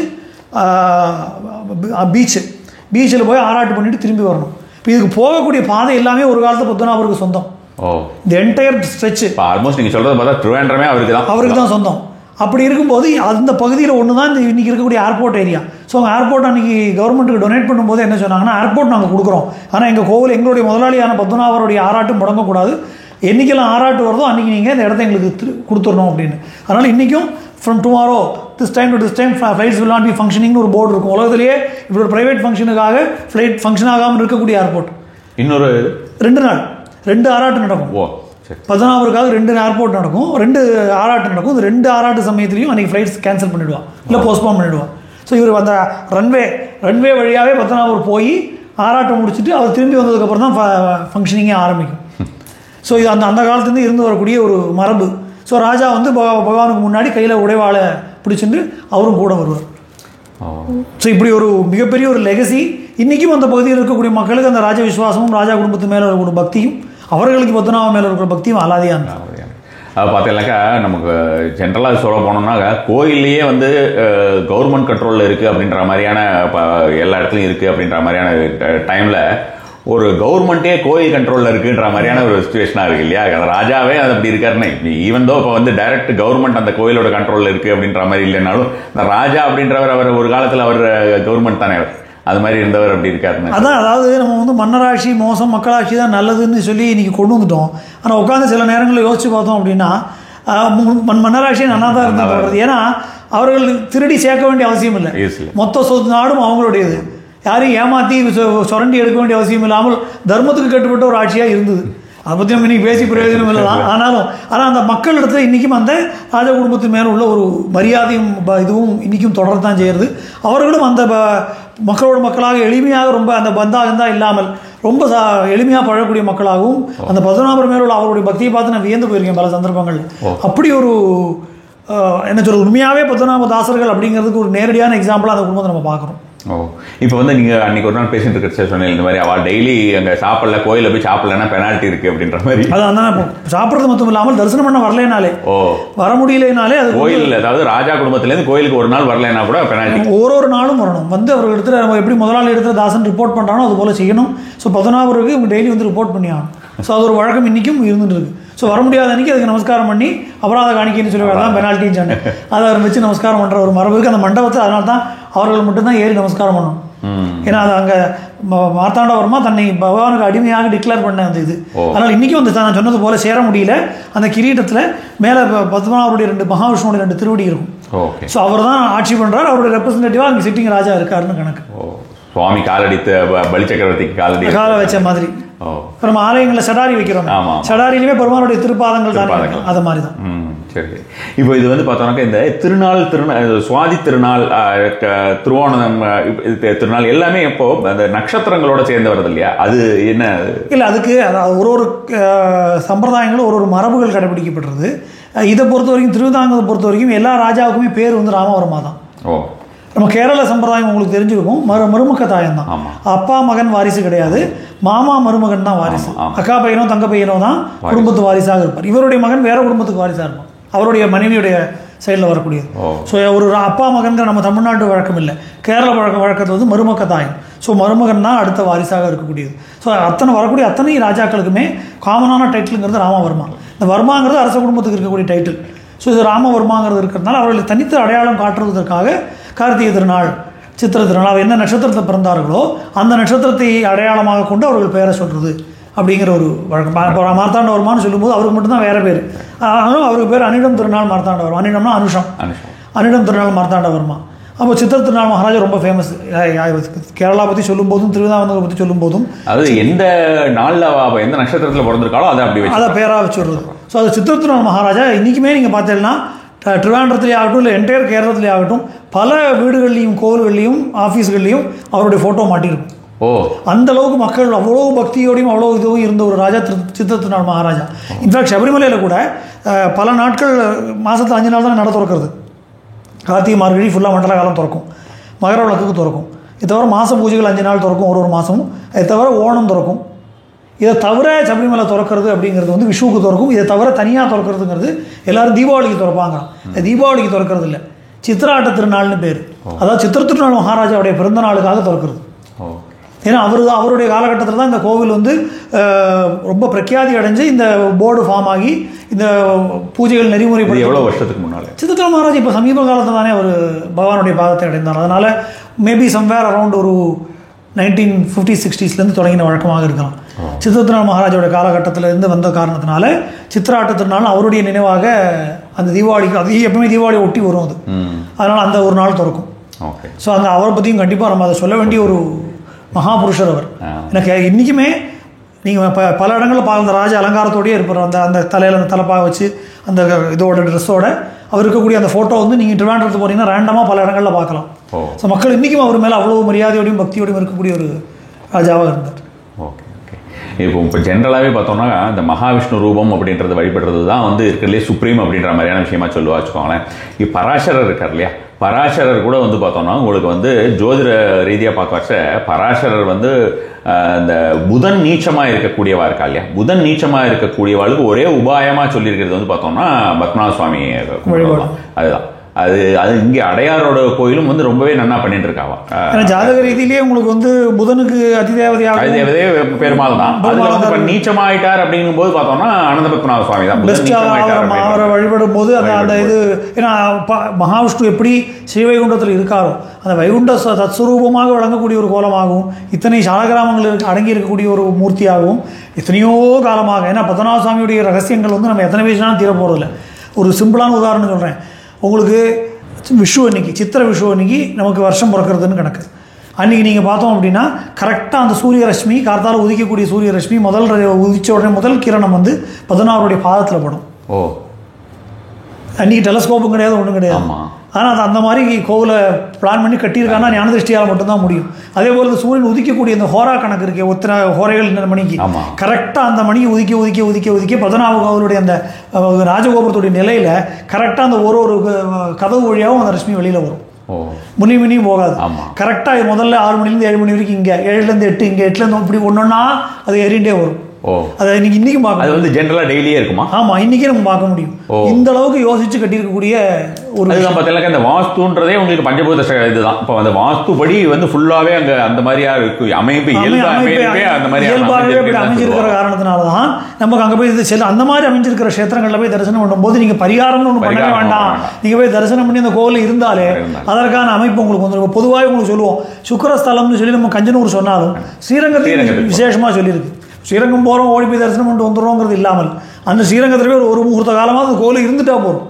பீச்சில் போய் ஆராட்டு பண்ணிவிட்டு திரும்பி வரணும். இப்போ இதுக்கு போகக்கூடிய பாதை எல்லாமே ஒரு காலத்தில் பத்மநாபருக்கு சொந்தம். இந்த என்டையர் ஸ்ட்ரெச் ஆல்மோஸ்ட் நீங்கள் சொல்கிறது பார்த்தா ட்ரிவாண்ட்ரமே அவருக்கு தான் சொந்தம். அப்படி இருக்கும்போது அந்த பகுதியில் ஒன்று தான் இந்த இன்றைக்கி இருக்கக்கூடிய ஏர்போர்ட் ஏரியா. ஸோ அவங்க ஏர்போர்ட் அன்றைக்கி கவர்மெண்ட்டுக்கு டொனேட் பண்ணும்போது என்ன சொன்னாங்கன்னா, ஏர்போர்ட் நாங்கள் கொடுக்குறோம், ஆனால் எங்கள் கோவில் எங்களுடைய முதலாளியான பத்மநாபருடைய ஆராட்டு முடங்கக்கூடாது, என்றைக்கெல்லாம் ஆராட்டு வருதோ அன்றைக்கி நீங்கள் இந்த இடத்த எங்களுக்கு கொடுத்துடணும் அப்படின்னு. அதனால் இன்றைக்கும் from tomorrow this time to this time flights will not be ஃபங்க்ஷனிங்னு ஒரு போர்டு இருக்கும். உலகத்திலேயே இப்படி ஒரு ப்ரைவேட் ஃபங்க்ஷனுக்காக ஃப்ளைட் ஃபங்க்ஷன் ஆகாமல் இருக்கக்கூடிய ஏர்போர்ட். இன்னொரு 2 நாள் 2 ஆராட்டு நடக்கும். பத்மநாபருக்காக 2 ஏர்போர்ட் நடக்கும், 2 ஆராட்டு நடக்கும். இந்த 2 ஆராட்டு சமயத்துலையும் அன்றைக்கி ஃப்ளைட்ஸ் கேன்சல் பண்ணிவிடுவான், இல்லை போஸ்ட்போன் பண்ணிவிடுவான். ஸோ இவர் அந்த ரன்வே வழியாகவே பத்மநாபர் போய் ஆராட்டம் முடிச்சுட்டு அவர் திரும்பி வந்ததுக்கப்புறம் தான் ஃபங்க்ஷனிங்கே ஆரம்பிக்கும். ஸோ இது அந்த காலத்துலேருந்து இருந்து வரக்கூடிய ஒரு மரபு. ஸோ ராஜா வந்து பகவானுக்கு முன்னாடி கையில் உடைவாளை பிடிச்சிட்டு அவரும் கூட வருவார். ஸோ இப்படி ஒரு மிகப்பெரிய ஒரு லெகசி இன்றைக்கும் அந்த பகுதியில் இருக்கக்கூடிய மக்களுக்கு அந்த ராஜ விசுவாசமும் ராஜா குடும்பத்து மேலே இருக்கக்கூடிய பக்தியும் அவர்களுக்கு பத்மநாப மேலே இருக்கிற பக்தியும் அலாதியாக இருந்தாங்க. அது பார்த்தீங்கன்னாக்கா நமக்கு ஜென்ரலாக சொல்ல போனோம்னா கோயில்லையே வந்து கவர்மெண்ட் கண்ட்ரோலில் இருக்குது அப்படின்ற மாதிரியான எல்லா இடத்துலையும் இருக்குது அப்படின்ற மாதிரியான டைமில் ஒரு கவர்மெண்ட்டே கோயில் கண்ட்ரோலில் இருக்குன்ற மாதிரியான ஒரு சுச்சுவேஷனாக இருக்குது இல்லையா? ராஜாவே அது அப்படி இருக்காருன்னு ஈவன் தோ இப்போ வந்து டைரக்ட் கவர்மெண்ட் அந்த கோயிலோட கண்ட்ரோலில் இருக்குது அப்படின்ற மாதிரி இல்லைனாலும் இந்த ராஜா அப்படின்றவர் அவர் ஒரு காலத்தில் அவர் கவர்மெண்ட் தானே, அது மாதிரி இருந்தவர் அப்படி இருக்காருன்னு. அதாவது நம்ம வந்து மன்னராட்சி மோசம், மக்களாட்சி தான் நல்லதுன்னு சொல்லி இன்றைக்கி கொண்டு வந்துட்டோம். ஆனால் உட்காந்து சில நேரங்களில் யோசிச்சு பார்த்தோம் அப்படின்னா மன்னராட்சி நல்லா தான் இருந்தது. ஏன்னா அவர்கள் திருடி சேர்க்க வேண்டிய அவசியம் இல்லை, மொத்த சொத்து நாடும் அவங்களுடையது. யாரையும் ஏமாற்றி சுரண்டி எடுக்க வேண்டிய அவசியம் இல்லாமல் தர்மத்துக்கு கட்டுப்பட்ட ஒரு ஆட்சியாக இருந்தது. அதை பற்றி நம்ம இன்றைக்கி பேசி பிரயோஜனம் இல்லை தான். ஆனால் அந்த மக்களிடத்தில் இன்றைக்கும் அந்த ராஜ குடும்பத்து மேலே உள்ள ஒரு மரியாதையும் இதுவும் இன்றைக்கும் தொடரத்தான் செய்கிறது. அவர்களும் அந்த மக்களோட மக்களாக எளிமையாக ரொம்ப அந்த பந்தா இல்லாமல் ரொம்ப எளிமையாக பழகக்கூடிய மக்களாகவும் அந்த பத்மநாபர் மேலே உள்ள அவருடைய பக்தியை பார்த்து நான் வியந்து போயிருக்கேன் பல சந்தர்ப்பங்கள். அப்படி ஒரு என்ன சொல்கிறது, உண்மையாகவே பத்மநாப தாசர்கள் அப்படிங்கிறதுக்கு ஒரு நேரடியான எக்ஸாம்பிளாக அந்த குடும்பத்தை நம்ம பார்க்குறோம். இப்போ வந்து நீங்கள் அன்றைக்கி ஒரு நாள் பேசிட்டு இருக்கிற சொன்னீங்க இந்த மாதிரி அவள் டெய்லி அங்கே சாப்பிடல, கோயிலில் போய் சாப்பிடலன்னா பெனால்ட்டி இருக்குது அப்படின்ற மாதிரி. அதான் சாப்பிட்றது மட்டும் இல்லாமல் தரிசனம் பண்ண வரலைனாலே, வர முடியலைனாலே அது கோயில், அதாவது ராஜா குடும்பத்துலேருந்து கோயிலுக்கு ஒரு நாள் வரலைன்னா கூட பெனால்ட்டி. ஒரு நாளும் வரணும். வந்து அவர்கள் இடத்துல நம்ம எப்படி முதலாளி இடத்துல தாசன் ரிப்போர்ட் பண்ணுறானோ அது போல் செய்யணும். ஸோ பத்மநாபருக்கு இவங்க டெய்லி வந்து ரிப்போர்ட் பண்ணி ஆகணும். ஸோ அது ஒரு வழக்கம் இன்றைக்கும் இருந்துட்டு இருக்கு. ஸோ வர முடியாத அன்றைக்கி அதுக்கு நமஸ்காரம் பண்ணி அபராத காணிக்கைன்னு சொல்லி தான் பெனால்ட்டின்னு சொன்னேன். அதை அவர் வச்சு நமஸ்காரம் பண்ணுற ஒரு மரபு இருக்குது அந்த மண்டபத்தை. அதனால தான் அவர்கள் மட்டும்தான் ஏறி நமஸ்காரம் பண்ணணும். ஏன்னா அது அங்கே மார்த்தாண்டவர்மா தன்னை பகவானுக்கு அடிமையாக டிக்ளேர் பண்ண அந்த இது. அதனால் இன்றைக்கும் வந்து நான் சொன்னது போல் சேர முடியல. அந்த கிரீடத்தில் மேலே பத்மநாபருடைய 2 மகாவிஷ்ணுடைய 2 திருவடி இருக்கும். ஸோ அவர் தான் ஆட்சி பண்ணுறாரு. அவருடைய ரெப்ரஸன்டேட்டிவாக அங்கே சிட்டிங் ராஜா இருக்காருன்னு கணக்கு. சுவாமி காலடித்த பலி சக்கரவர்த்திக்கு கால வச்ச மாதிரி. நம்ம ஆலயங்களில் சடாரி வைக்கிறோம். சடாரியிலுமே பெருமானுடைய திருப்பாதங்கள் தான், அது மாதிரி தான். சரி, இப்போ இது வந்து பார்த்தோம்னாக்கா இந்த சுவாதி திருநாள், திருவோணம் திருநாள் எல்லாமே இப்போ அந்த நட்சத்திரங்களோட சேர்ந்து வருது இல்லையா? அது என்ன இல்லை, அதுக்கு ஒரு சம்பிரதாயங்களும் ஒரு மரபுகள் கடைபிடிக்கப்படுறது. இதை பொறுத்த வரைக்கும், திருவிதாங்கத்தை பொறுத்த வரைக்கும் எல்லா ராஜாவுக்குமே பேர் வந்து ராமவர்மா தான். நம்ம கேரள சம்பிரதாயம் உங்களுக்கு தெரிஞ்சிருக்கும். மருமக்க தாயம் தான். அப்பா மகன் வாரிசு கிடையாது, மாமா மருமகன் தான் வாரிசு. அக்கா பையனோ தங்க பையனோ தான் குடும்பத்து வாரிசாக இருப்பார். இவருடைய மகன் வேற குடும்பத்துக்கு வாரிசாக இருப்பான், அவருடைய மனைவியுடைய சைடில் வரக்கூடியது. ஸோ ஒரு அப்பா மகன்கிற நம்ம தமிழ்நாட்டு வழக்கம் இல்லை. கேரள வழக்கத்தில் வந்து மருமக்க தாயம். ஸோ மருமகன் தான் அடுத்த வாரிசாக இருக்கக்கூடியது. ஸோ வரக்கூடிய அத்தனை ராஜாக்களுக்குமே காமனான டைட்டிலுங்கிறது ராமவர்மா. இந்த வர்மாங்கிறது அரச குடும்பத்துக்கு இருக்கக்கூடிய டைட்டில். ஸோ இது ராமவர்மாங்கிறது இருக்கிறதுனால அவர்களை தனித்து அடையாளம் காட்டுவதற்காக கார்த்திகை திருநாள், சித்திர திருநாள், அவர் என்ன நட்சத்திரத்தை பிறந்தார்களோ அந்த நட்சத்திரத்தை அடையாளமாக கொண்டு அவர்கள் பெயரை சொல்கிறது அப்படிங்கிற ஒரு வழக்கம். மார்த்தாண்டவர்மான்னு சொல்லும்போது அவருக்கு மட்டும்தான் வேறு பேர். ஆனாலும் அவருக்கு பேர் அனிடம் திருநாள் மார்த்தாண்டவர்மா. அனிடம்னா அனுஷம், அனிடம் திருநாள் மார்த்தாண்டவர்மா. அப்போ சித்திர திருநாள் மகாராஜா ரொம்ப ஃபேமஸ். கேரளா பற்றி சொல்லும் போதும் திருவிதாங்கூரை பற்றி சொல்லும் போதும் அது எந்த நாளில் எந்த நட்சத்திரத்தில் பிறந்திருக்காளோ அதை அப்படி அதை பேராக வச்சு விடுறது. ஸோ அது சித்திர திருநாள் மகாராஜா இன்றைக்குமே நீங்கள் பார்த்தீங்கன்னா ட்ரிவாண்ட்ரத்துலேயே ஆகட்டும் இல்லை என்டையர் கேரளத்துலேயே ஆகட்டும் பல வீடுகள்லையும் கோவில்கள்லையும் ஆஃபீஸ்கள்லையும் அவருடைய ஃபோட்டோ மாட்டியிருக்கும். அந்த அளவுக்கு மக்கள் அவ்வளோ பக்தியோடையும் அவ்வளோ இதுவும் இருந்த ஒரு ராஜா சித்திர திருநாள் மகாராஜா. இன்ஃபேக்ட் சபரிமலையில் கூட பல நாட்கள், மாதத்தில் 5 நாள் தான் நட திறக்கிறது. கார்த்திகை மார்கழி ஃபுல்லாக மண்டல காலம் திறக்கும், மகர விளக்குக்கு திறக்கும். இது தவிர மாத பூஜைகள் 5 நாள் திறக்கும் ஒரு மாதமும். இது தவிர ஓணம் திறக்கும். இதை தவிர சபரிமலை திறக்கிறது அப்படிங்கிறது வந்து விஷுவுக்கு திறக்கும். இதை தவிர தனியாக திறக்கிறதுங்கிறது எல்லோரும் தீபாவளிக்கு திறப்பாங்க. தீபாவளிக்கு திறக்கிறது இல்லை, சித்திராட்ட திருநாள்னு பேர். அதாவது சித்திர திருநாள் மகாராஜாவுடைய பிறந்த நாளுக்காக திறக்கிறது. ஏன்னா அவருடைய காலகட்டத்தில் தான் இந்த கோவில் வந்து ரொம்ப பிரఖ్యాதி அடைஞ்சு இந்த போர்டு ஃபார்ம் ஆகி இந்த பூஜைகள் நெறிமுறைப்படி. எவ்வளோ வருஷத்துக்கு முன்னால் சித்திர மகாராஜ் இப்போ சமீப காலத்தில் தானே அவர் பகவானுடைய பாதத்தை அடைந்தார். அதனால் மேபி சம்வேர் அரௌண்ட் ஒரு 1950s-60s தொடங்கின வழக்கமாக இருக்கலாம். சித்திர திருநாள் மகாராஜோட காலகட்டத்தில் இருந்து வந்த காரணத்தினால சித்திராட்ட திருநாள் அவருடைய நினைவாக அந்த தீபாவளிக்கு, அது எப்பவுமே தீபாவளி ஒட்டி வரும் அது. அதனால் அந்த ஒரு நாள் திறக்கும். ஸோ அந்த அவரை பற்றியும் கண்டிப்பாக நம்ம அதை சொல்ல வேண்டிய ஒரு மகாபுருஷர் அவர். எனக்கு இன்றைக்குமே நீங்கள் பல இடங்களில் பார்க்குற ராஜ அலங்காரத்தோடையே இருப்பார். அந்த தலையில் அந்த தலைப்பாக வச்சு அந்த இதோட ட்ரெஸ்ஸோட அவர் இருக்கக்கூடிய அந்த ஃபோட்டோ வந்து நீங்கள் ட்ரிவாண்ட்ரத்துக்கு போனீங்கன்னா ரேண்டமாக பல இடங்களில் பார்க்கலாம். ஸோ மக்கள் இன்றைக்கும் அவர் மேலே அவ்வளோ மரியாதையோடையும் பக்தியோடையும் இருக்கக்கூடிய ஒரு ராஜாவாக இருந்தார். Okay okay. இப்போ ஜென்ரலாகவே பார்த்தோம்னா இந்த மகாவிஷ்ணு ரூபம் அப்படின்றது வழிபடுறது தான் வந்து இருக்கிறதுலே சுப்ரீம் அப்படின்ற மாதிரியான விஷயமா சொல்லுவா வச்சுக்கோங்களேன். இப்போ பராசரர் இருக்கார் இல்லையா, பராசரர் கூட வந்து பார்த்தோம்னா உங்களுக்கு வந்து ஜோதிட ரீதியாக பார்க்க வச்ச பராசரர் வந்து இந்த புதன் நீச்சமாக இருக்கக்கூடியவா இருக்கா இல்லையா, புதன் நீச்சமாக இருக்கக்கூடியவாளுக்கு ஒரே உபாயமாக சொல்லியிருக்கிறது வந்து பார்த்தோம்னா பத்மநாப சுவாமி அதுதான். அது இங்கே அடையாரோட கோயிலும் வந்து ரொம்பவே நன்னா பண்ணிட்டு இருக்காவா. ஜாதக ரீதியிலேயே உங்களுக்கு வந்து புதனுக்கு அதிதேவதையே பெருமாள் தான். அதுல வந்து நீச்சமா ஆயிட்டார் அப்படிங்கும் போது பார்த்தோம்னா அனந்த பத்மநாப சுவாமி தான் அவரை வழிபடும் போது அந்த இது. ஏன்னா மகாவிஷ்ணு எப்படி ஸ்ரீவைகுண்டத்தில் இருக்காரோ அந்த வைகுண்ட தத்ஸ்வரூபமாக வழங்கக்கூடிய ஒரு கோலமாகவும் இத்தனை சாலகிராமங்கள் அடங்கி இருக்கக்கூடிய ஒரு மூர்த்தியாகவும் எத்தனையோ காலமாக. ஏன்னா பத்மநாப சுவாமியுடைய ரகசியங்கள் வந்து நம்ம எத்தனை பேசினாலும் தீர போகிறதில்ல. ஒரு சிம்பிளான உதாரணம் சொல்கிறேன் உங்களுக்கு. விஷு அன்னைக்கு, சித்திர விஷு அன்னைக்கு நமக்கு வருஷம் பிறக்கிறதுன்னு கணக்கு. அன்றைக்கி நீங்கள் பார்த்தோம் அப்படின்னா கரெக்டாக அந்த சூரிய ரஷ்மி கார்த்தால உதிக்கக்கூடிய சூரிய ரஷ்மி உதிச்ச உடனே முதல் கிரணம் வந்து பதினாறுடைய பாதத்தில் படும். அன்றைக்கி டெலஸ்கோப்பும் கிடையாது, ஒன்றும் கிடையாது. ஆனால் அது அந்த மாதிரி கோவிலை பிளான் பண்ணி கட்டியிருக்காங்கன்னா ஞான திருஷ்டியால் மட்டும்தான் முடியும். அதே போல் இந்த சூரியன் உதிக்கக்கூடிய இந்த ஹோரா கணக்கு இருக்கே, ஒத்தனை ஹோரைகள் இந்த மணிக்கு கரெக்டாக அந்த மணிக்கு உதிக்க 14 கோவிலுடைய அந்த ராஜகோபுரத்துடைய நிலையில் கரெக்டாக அந்த ஒரு கதவு வழியாகவும் அந்த ரஷ்மி வெளியில் வரும். முனியும் போகாது. கரெக்டாக முதல்ல 6 மணிலேருந்து 7 மணி வரைக்கும் இங்கே, 7லேருந்து 8 இங்கே, 8லேருந்து இப்படி ஒன்றொன்னா அது ஏறிண்டே வரும். அதை இன்னைக்கும் பார்க்க, அது வந்து ஜென்ரலா டெய்லியே இருக்குமா? ஆமா, இன்னைக்கே நம்ம பார்க்க முடியும். இந்த அளவுக்கு யோசிச்சு கட்டியிருக்கக்கூடிய ஒரு அதுதான் பார்த்தீங்கன்னா இந்த வாஸ்துன்றதே உங்களுக்கு பஞ்சபூத இதுதான். இப்போ அந்த வாஸ்துபடி வந்து ஃபுல்லாவே அங்க அந்த மாதிரியா இருக்கு அமைப்பு, அந்த மாதிரி அமைஞ்சிருக்கிற காரணத்தினாலதான் நமக்கு அங்க போய் அந்த மாதிரி அமைஞ்சிருக்கிற கஷேத்திரங்கள்ல போய் தரிசனம் பண்ணும்போது நீங்க பரிகாரம்னு ஒண்ணு பண்ணவே வேண்டாம். நீங்க போய் தரிசனம் பண்ணி அந்த கோவில் இருந்தாலே அதற்கான அமைப்பு உங்களுக்கு வந்துடும். பொதுவாக உங்களுக்கு சொல்லுவோம் சுக்கரஸ்தலம்னு சொல்லி நம்ம கஞ்சனூர் சொன்னாலும் ஸ்ரீரங்கத்தில் விசேஷமா சொல்லியிருக்கு. ஸ்ரீரங்கம் போகிறோம், ஓடி போய் தரிசனம் பண்ணிட்டு வந்துடுறோங்கிறது இல்லாமல் அந்த ஸ்ரீரங்கத்திலே ஒரு முகூர்த்த காலமாக அந்த கோவில் இருந்துட்டா போதும்.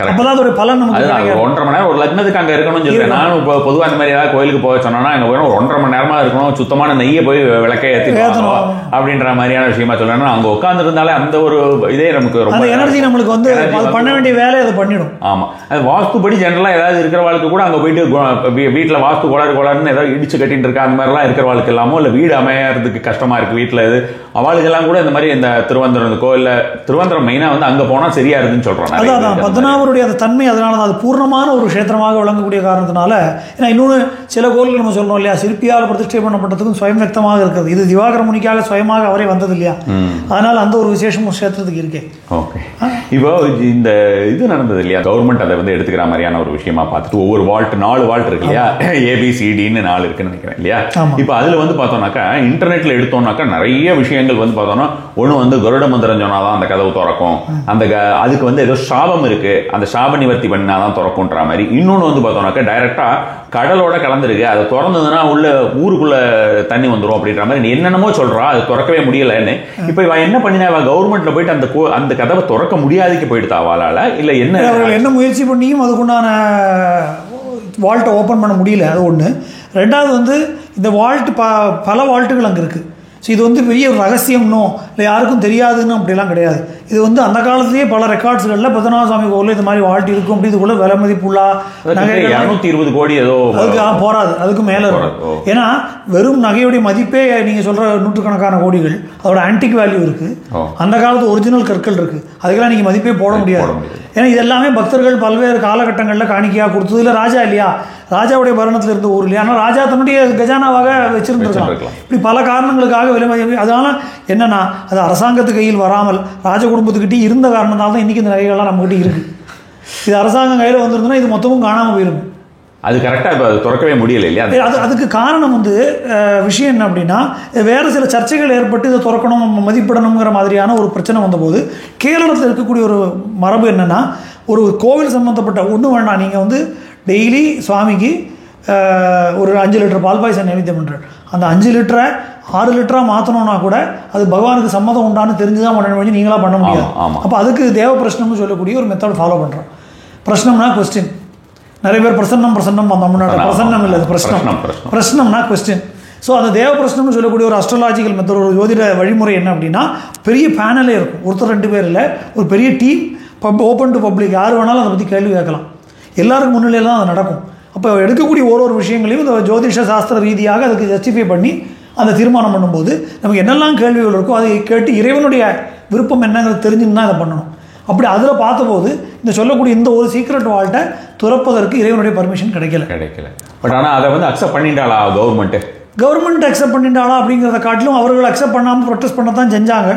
அப்பதான் அதோட பலன் நமக்கு 1.5 மணி நேரம் ஒரு லக்னத்துக்கு அங்கே இருக்கணும்னு சொல்லுவேன். நானும் இப்போ பொதுவாக இந்த மாதிரி ஏதாவது கோயிலுக்கு போக சொன்னோன்னா அங்கே போய் 1.5 மணி நேரமாக இருக்கணும், சுத்தமான நெய்யை போய் விளக்கை ஏற்றணும் அப்படின்ற மாதிரியான விஷயமா சொல்லணும். அங்கே உட்காந்து இருந்தாலே அந்த ஒரு இதே நமக்கு ரொம்ப எனர்ஜி நம்மளுக்கு வந்து பண்ண வேண்டிய வேலையை அதை பண்ணிடும். ஆமாம், அது வாஸ்துபடி ஜென்ரலாக ஏதாவது இருக்கிற வாழ்க்கை கூட அங்கே போயிட்டு வீட்டில் வாஸ்து கோளாறுன்னு ஏதாவது இடிச்சு கட்டிட்டு இருக்கா அந்த மாதிரிலாம் இருக்கிற வாழ்க்கை இல்லாமல் இல்லை வீடு அமையறதுக்கு கஷ்டமாக இருக்குது வீட்டில் இது அவளுக்கெல்லாம் கூட இந்த மாதிரி இந்த திருவனந்தபுரம் கோயிலில் திருவனந்தபுரம் மெயினாக வந்து அங்கே போனால் சரியா இருக்குன்னு சொல்கிறாங்க. அதான் 14 அந்த தன்மை, அதனால தான் அது பூர்ணமான ஒரு க்ஷேத்திரமாக விளங்கக்கூடிய காரணத்தினால. ஏன்னா இன்னொன்று சில கோயில்கள் நம்ம சொல்லணும் இல்லையா, சிற்பியால் பிரதிஷ்டை பண்ணப்பட்டதுக்கும் சுயம் வியக்தமாக இருக்குது. இது திவாகர முனிக்காக சுயமாக அவரே வந்தது இல்லையா, அதனால் அந்த ஒரு விசேஷமும் க்ஷேத்திரத்துக்கு இருக்கே. ஓகே, இப்போ இந்த இது நடந்தது இல்லையா, கவர்மெண்ட் அதை வந்து எடுத்துக்கிற மாதிரியான ஒரு விஷயமா பார்த்துட்டு ஒவ்வொரு வால்ட் 4 வால்ட் இருக்கு இல்லையா, ABCDன்னு 4 இருக்குன்னு நினைக்கிறேன் இல்லையா. இப்போ அதில் வந்து பார்த்தோம்னாக்கா இன்டர்நெட்டில் எடுத்தோம்னாக்கா நிறைய விஷயங்கள் வந்து பார்த்தோம்னா ஒன்று வந்து கருட மந்திரம் சொன்னாதான் அந்த கதவு திறக்கும், அந்த அதுக்கு வந்து ஏதோ சாபம் இருக்கு, அந்த சாப நிவர்த்தி பண்ணாதான் திறக்கும்ன்ற மாதிரி. இன்னொன்று வந்து பார்த்தோம்னாக்கா டைரக்டா கடலோட கலந்துருக்கு, அதை திறந்ததுன்னா உள்ள ஊருக்குள்ள தண்ணி வந்துடும் அப்படின்ற மாதிரி என்னென்னமோ சொல்றா, அது திறக்கவே முடியலன்னு. இப்போ இவன் என்ன பண்ணினா, கவர்மெண்ட்ல போயிட்டு அந்த கதவை திறக்க முடியாதுக்கு போயிட்டு அவளால இல்லை என்ன முயற்சி பண்ணியும் அதுக்குண்டான வால்ட்டை ஓப்பன் பண்ண முடியல. அது ஒன்று. ரெண்டாவது வந்து இந்த வால்ட் பல வால்ட்டுகள் அங்கே இருக்குது. ஸோ இது வந்து பெரிய ஒரு ரகசியம்னோ இல்லை யாருக்கும் தெரியாதுன்னு அப்படிலாம் கிடையாது. இது வந்து அந்த காலத்திலேயே பல ரெக்கார்ட்ஸ்களில் பத்மநாபசாமி கோவில் இந்த மாதிரி வால்ட் இருக்கும், அப்படி இதுக்குள்ள விலை மதிப்புள்ளா 220 கோடி ஏதோ அதுக்கு போராது, அதுக்கு மேலே இருக்கும். ஏன்னா வெறும் நகையுடைய மதிப்பே நீங்கள் சொல்கிற நூற்றுக்கணக்கான கோடிகள், அதோட ஆன்டிக் வேல்யூ இருக்குது, அந்த காலத்து ஒரிஜினல் கற்கள் இருக்குது, அதுக்கெல்லாம் நீங்கள் மதிப்பே போட முடியாது. ஏன்னா இது எல்லாமே பக்தர்கள் பல்வேறு காலகட்டங்களில் காணிக்கையாக கொடுத்தது. இல்லை ராஜா இல்லையா, ராஜாவுடைய பரணத்தில் இருந்த ஊர் இல்லையா, ஆனால் ராஜா தன்னுடைய கஜானாவாக வச்சிருந்துருக்கலாம். இப்படி பல காரணங்களுக்காக விலை மதிப்பு. அதனால என்னன்னா அது அரசாங்கத்து கையில் வராமல் ராஜ குடும்பத்துக்கிட்டே இருந்த காரணத்தால் தான் இன்றைக்கி இந்த நகைகள்லாம் நம்மகிட்ட இருக்குது. இது அரசாங்கம் கையில் வந்துருந்துன்னா இது மொத்தமும் காணாமல் போயிருக்கும். அது கரெக்டாக இப்போ அது திறக்கவே முடியல இல்லையா. அதுக்கு காரணம் வந்து விஷயம் என்ன அப்படின்னா, வேறு சில சர்ச்சைகள் ஏற்பட்டு இதை திறக்கணும் மதிப்பிடணுங்கிற மாதிரியான ஒரு பிரச்சனை வந்தபோது கேரளத்தில் இருக்கக்கூடிய ஒரு மரபு என்னென்னா, ஒரு கோவில் சம்மந்தப்பட்ட ஒன்றும் வேண்டாம், நீங்கள் வந்து டெய்லி சுவாமிக்கு ஒரு 5 லிட்டர் பால் பாயசம் நைவேத்தியம் பண்ணுறாரு. அந்த 5 லிட்டரை 6 லிட்டராக மாற்றணும்னா கூட அது பகவானுக்கு சம்மதம் உண்டான்னு தெரிஞ்சு தான் பண்ண முடியும், நீங்களாக பண்ண முடியாது. அப்போ அதுக்கு தேவ பிரஷ்னம்னு சொல்லக்கூடிய ஒரு மெத்தட் ஃபாலோ பண்ணுறோம். பிரஷ்னம்னா கொஸ்டின். நிறைய பேர் பிரசன்னம் தமிழ்நாட்டில் பிரசன்னம் இல்லை, பிரஷ்னம்னா கொஸ்டின். ஸோ அந்த தேவ பிரஷ்னம்னு சொல்லக்கூடிய ஒரு அஸ்ட்ராலாஜிக்கல் மெத்தட், ஒரு ஜோதிட வழிமுறை என்ன அப்படின்னா, பெரிய பேனலே இருக்கும், ஒருத்தர் 2 பேர் இல்லை, ஒரு பெரிய டீம், ஓப்பன் டு பப்ளிக், யார் வேணாலும் அதை பற்றி கேள்வி கேட்கலாம், எல்லாருக்கும் முன்னிலையில் தான் அது நடக்கும். அப்போ எடுக்கக்கூடிய ஒரு விஷயங்களையும் இந்த ஜோதிஷ சாஸ்திர ரீதியாக அதுக்கு ஜஸ்டிஃபை பண்ணி அந்த தீர்மானம் பண்ணும்போது நமக்கு என்னெல்லாம் கேள்விகள் இருக்கோ அதை கேட்டு இறைவனுடைய விருப்பம் என்னங்கிறது தெரிஞ்சுன்னு தான் இதை பண்ணணும். அப்படி அதில் பார்த்தபோது இந்த சொல்லக்கூடிய இந்த ஒரு சீக்ரெட் வால்ட்டை துறப்பதற்கு இறைவனுடைய பர்மிஷன் கிடைக்கல. பட் ஆனால் அதை வந்து அக்செப்ட் பண்ணிட்டாளா கவர்மெண்ட் அக்செப்ட் பண்ணிட்டாளா அப்படிங்கிறத காட்டிலும் அவர்கள் அக்செப்ட் பண்ணாமல் ப்ரொட்டஸ்ட் பண்ண தான் செஞ்சாங்க.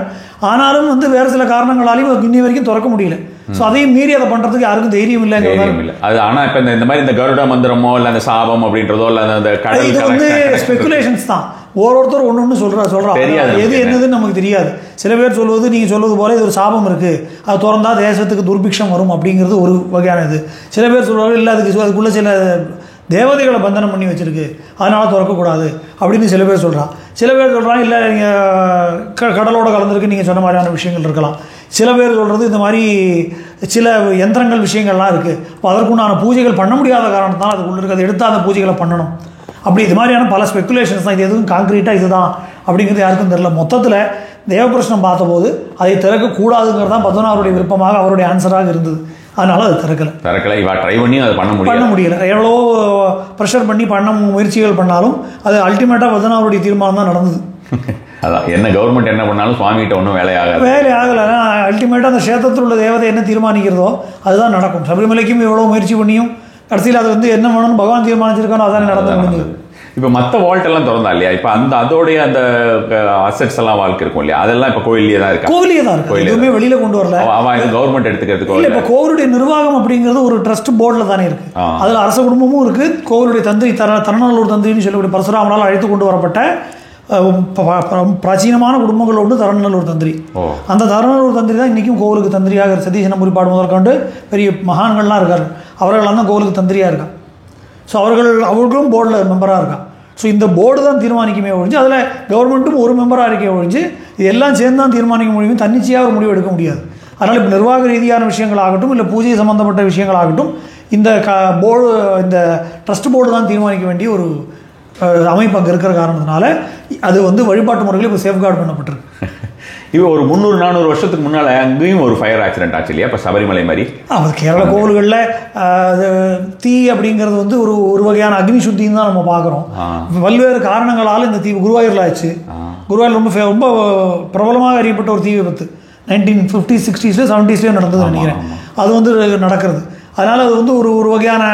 ஆனாலும் வந்து வேறு சில காரணங்களாலையும் இன்னி வரைக்கும் திறக்க முடியல. ஸோ அதையும் மீறி அதை பண்ணுறதுக்கு யாருக்கும் தைரியம் இல்லை. அது ஆனால் இப்போ இந்த மாதிரி இந்த கருட மந்திரமோ இல்லை அந்த சாபம் அப்படின்றதோ இல்லை அந்த கடல், இது வந்து ஸ்பெகுலேஷன்ஸ் தான். ஒருத்தர் ஒன்று சொல்கிறாங்க, எது என்னதுன்னு நமக்கு தெரியாது. சில பேர் சொல்வது, நீங்கள் சொல்வது போல இது ஒரு சாபம் இருக்குது, அது திறந்தா தேசத்துக்கு துர்பிக்ஷம் வரும் அப்படிங்கிறது ஒரு வகையான இது. சில பேர் சொல்கிறாங்க இல்லை அதுக்குள்ளே சில தேவதைகளை பந்தனம் பண்ணி வச்சுருக்கு, அதனால் திறக்கக்கூடாது அப்படின்னு சில பேர் சொல்கிறான். சில பேர் சொல்கிறாங்க இல்லை நீங்கள் கடலோட கலந்துருக்கு, நீங்கள் சொன்ன மாதிரியான விஷயங்கள் இருக்கலாம். சில பேர் சொல்கிறது இந்த மாதிரி சில யந்திரங்கள் விஷயங்கள்லாம் இருக்குது, அப்போ அதற்குண்டான பூஜைகள் பண்ண முடியாத காரணத்தினால அதுக்குள்ளே இருக்குது, அதை எடுத்தால் அந்த பூஜைகளை பண்ணணும் அப்படி இது மாதிரியான பல ஸ்பெக்குலேஷன்ஸ் தான். இது எதுவும் கான்க்ரீட்டாக இதுதான் அப்படிங்கிறது யாருக்கும் தெரியல. மொத்தத்தில் தேவபிரஷ்னம் பார்த்தபோது அதை திறக்கக்கூடாதுங்கிறது தான் பத்மநாபருடைய விருப்பமாக அவருடைய ஆன்சராக இருந்தது. அதனால அது திறக்கலை. இவா ட்ரை பண்ணி அதை பண்ண முடியல. எவ்வளோ ப்ரெஷர் பண்ணி முயற்சிகள் பண்ணாலும் அது அல்டிமேட்டாக பத்மநாபருடைய தீர்மானம் தான் நடந்தது. அதான் என்ன கவர்மெண்ட் என்ன பண்ணாலும் சுவாமிகிட்ட ஒன்றும் வேலை ஆகலை. அல்டிமேட்டாக அந்த க்ஷேத்திரத்தில் உள்ள தேவதை என்ன தீர்மானிக்கிறதோ அதுதான் நடக்கும். சபரிமலைக்கும் எவ்வளோ முயற்சி பண்ணியும் கடைசியில் அது வந்து என்ன பண்ணணும் பகவான் தீர்மானிச்சிருக்கானோ அதான் நடந்து முடிஞ்சது. இப்போ மற்ற வால்ட் எல்லாம் திறந்தா இல்லையா? இப்போ அதோடைய அந்த அசெட்ஸ் எல்லாம் வாழ்க்கை இருக்கும் இல்லையா? அதெல்லாம் இப்போ கோயிலே தான் இருக்கு. எதுவுமே வெளியில கொண்டு வரல. கவர்மெண்ட் எடுத்துக்கிறதுக்கு இல்லை. இப்போ கோவிலுடைய நிர்வாகம் அப்படிங்கிறது ஒரு ட்ரஸ்ட் போர்டில் தானே இருக்கு. அதில் அரச குடும்பமும் இருக்கு. கோவிலுடைய தந்திரி தரணநல்லூர் தந்திரின்னு சொல்லக்கூடிய பரசுராமனால் அழைத்து கொண்டு வரப்பட்ட பிராச்சீனமான குடும்பங்கள் உண்டு தரணநல்லூர் தந்திரி. அந்த தரணநல்லூர் தந்திரி தான் இன்றைக்கும் கோவிலுக்கு தந்திரியாக சதீசன முறிப்பாடு முதற்கொண்டு பெரிய மகான்கள்லாம் இருக்காரு. அவர்கள்லாம் தான் கோவிலுக்கு தந்திரியாக இருக்காங்க. ஸோ அவர்களும் போர்டில் மெம்பராக இருக்கான். ஸோ இந்த போர்டு தான் தீர்மானிக்குமே ஒழிஞ்சு அதில் கவர்மெண்ட்டும் ஒரு மெம்பராக இருக்கே ஒழிஞ்சு இது எல்லாம் சேர்ந்து தான் தீர்மானிக்க முடியும். தன்னிச்சையாக ஒரு முடிவு எடுக்க முடியாது. அதனால் இப்போ நிர்வாக ரீதியான விஷயங்கள் ஆகட்டும் இல்லை பூஜை சம்மந்தப்பட்ட விஷயங்கள் ஆகட்டும் இந்த போர்டு இந்த ட்ரஸ்ட் போர்டு தான் தீர்மானிக்க வேண்டிய ஒரு அமைப்பு அங்கே இருக்கிற காரணத்தினால அது வந்து வழிபாட்டு முறைகள் இப்போ சேஃப்கார்டு பண்ணப்பட்டிருக்கு. இப்போ ஒரு 300-400 வருஷத்துக்கு முன்னால் அங்கேயும் ஒரு ஃபயர் ஆக்சிடென்ட் ஆச்சு இல்லையா? இப்போ சபரிமலை மாதிரி கேரள கோவில்களில் தீ அப்படிங்கிறது வந்து ஒரு வகையான அக்னி சுத்தின்னு தான் நம்ம பார்க்குறோம். பல்வேறு காரணங்களால் இந்த தீ குருவாயூரில் ஆச்சு. குருவாயூர் ரொம்ப பிரபலமாக அறியப்பட்ட ஒரு தீ விபத்து 1950s 60s 70s நடந்தது நினைக்கிறேன். அது வந்து நடக்கிறது. அதனால் அது வந்து ஒரு வகையான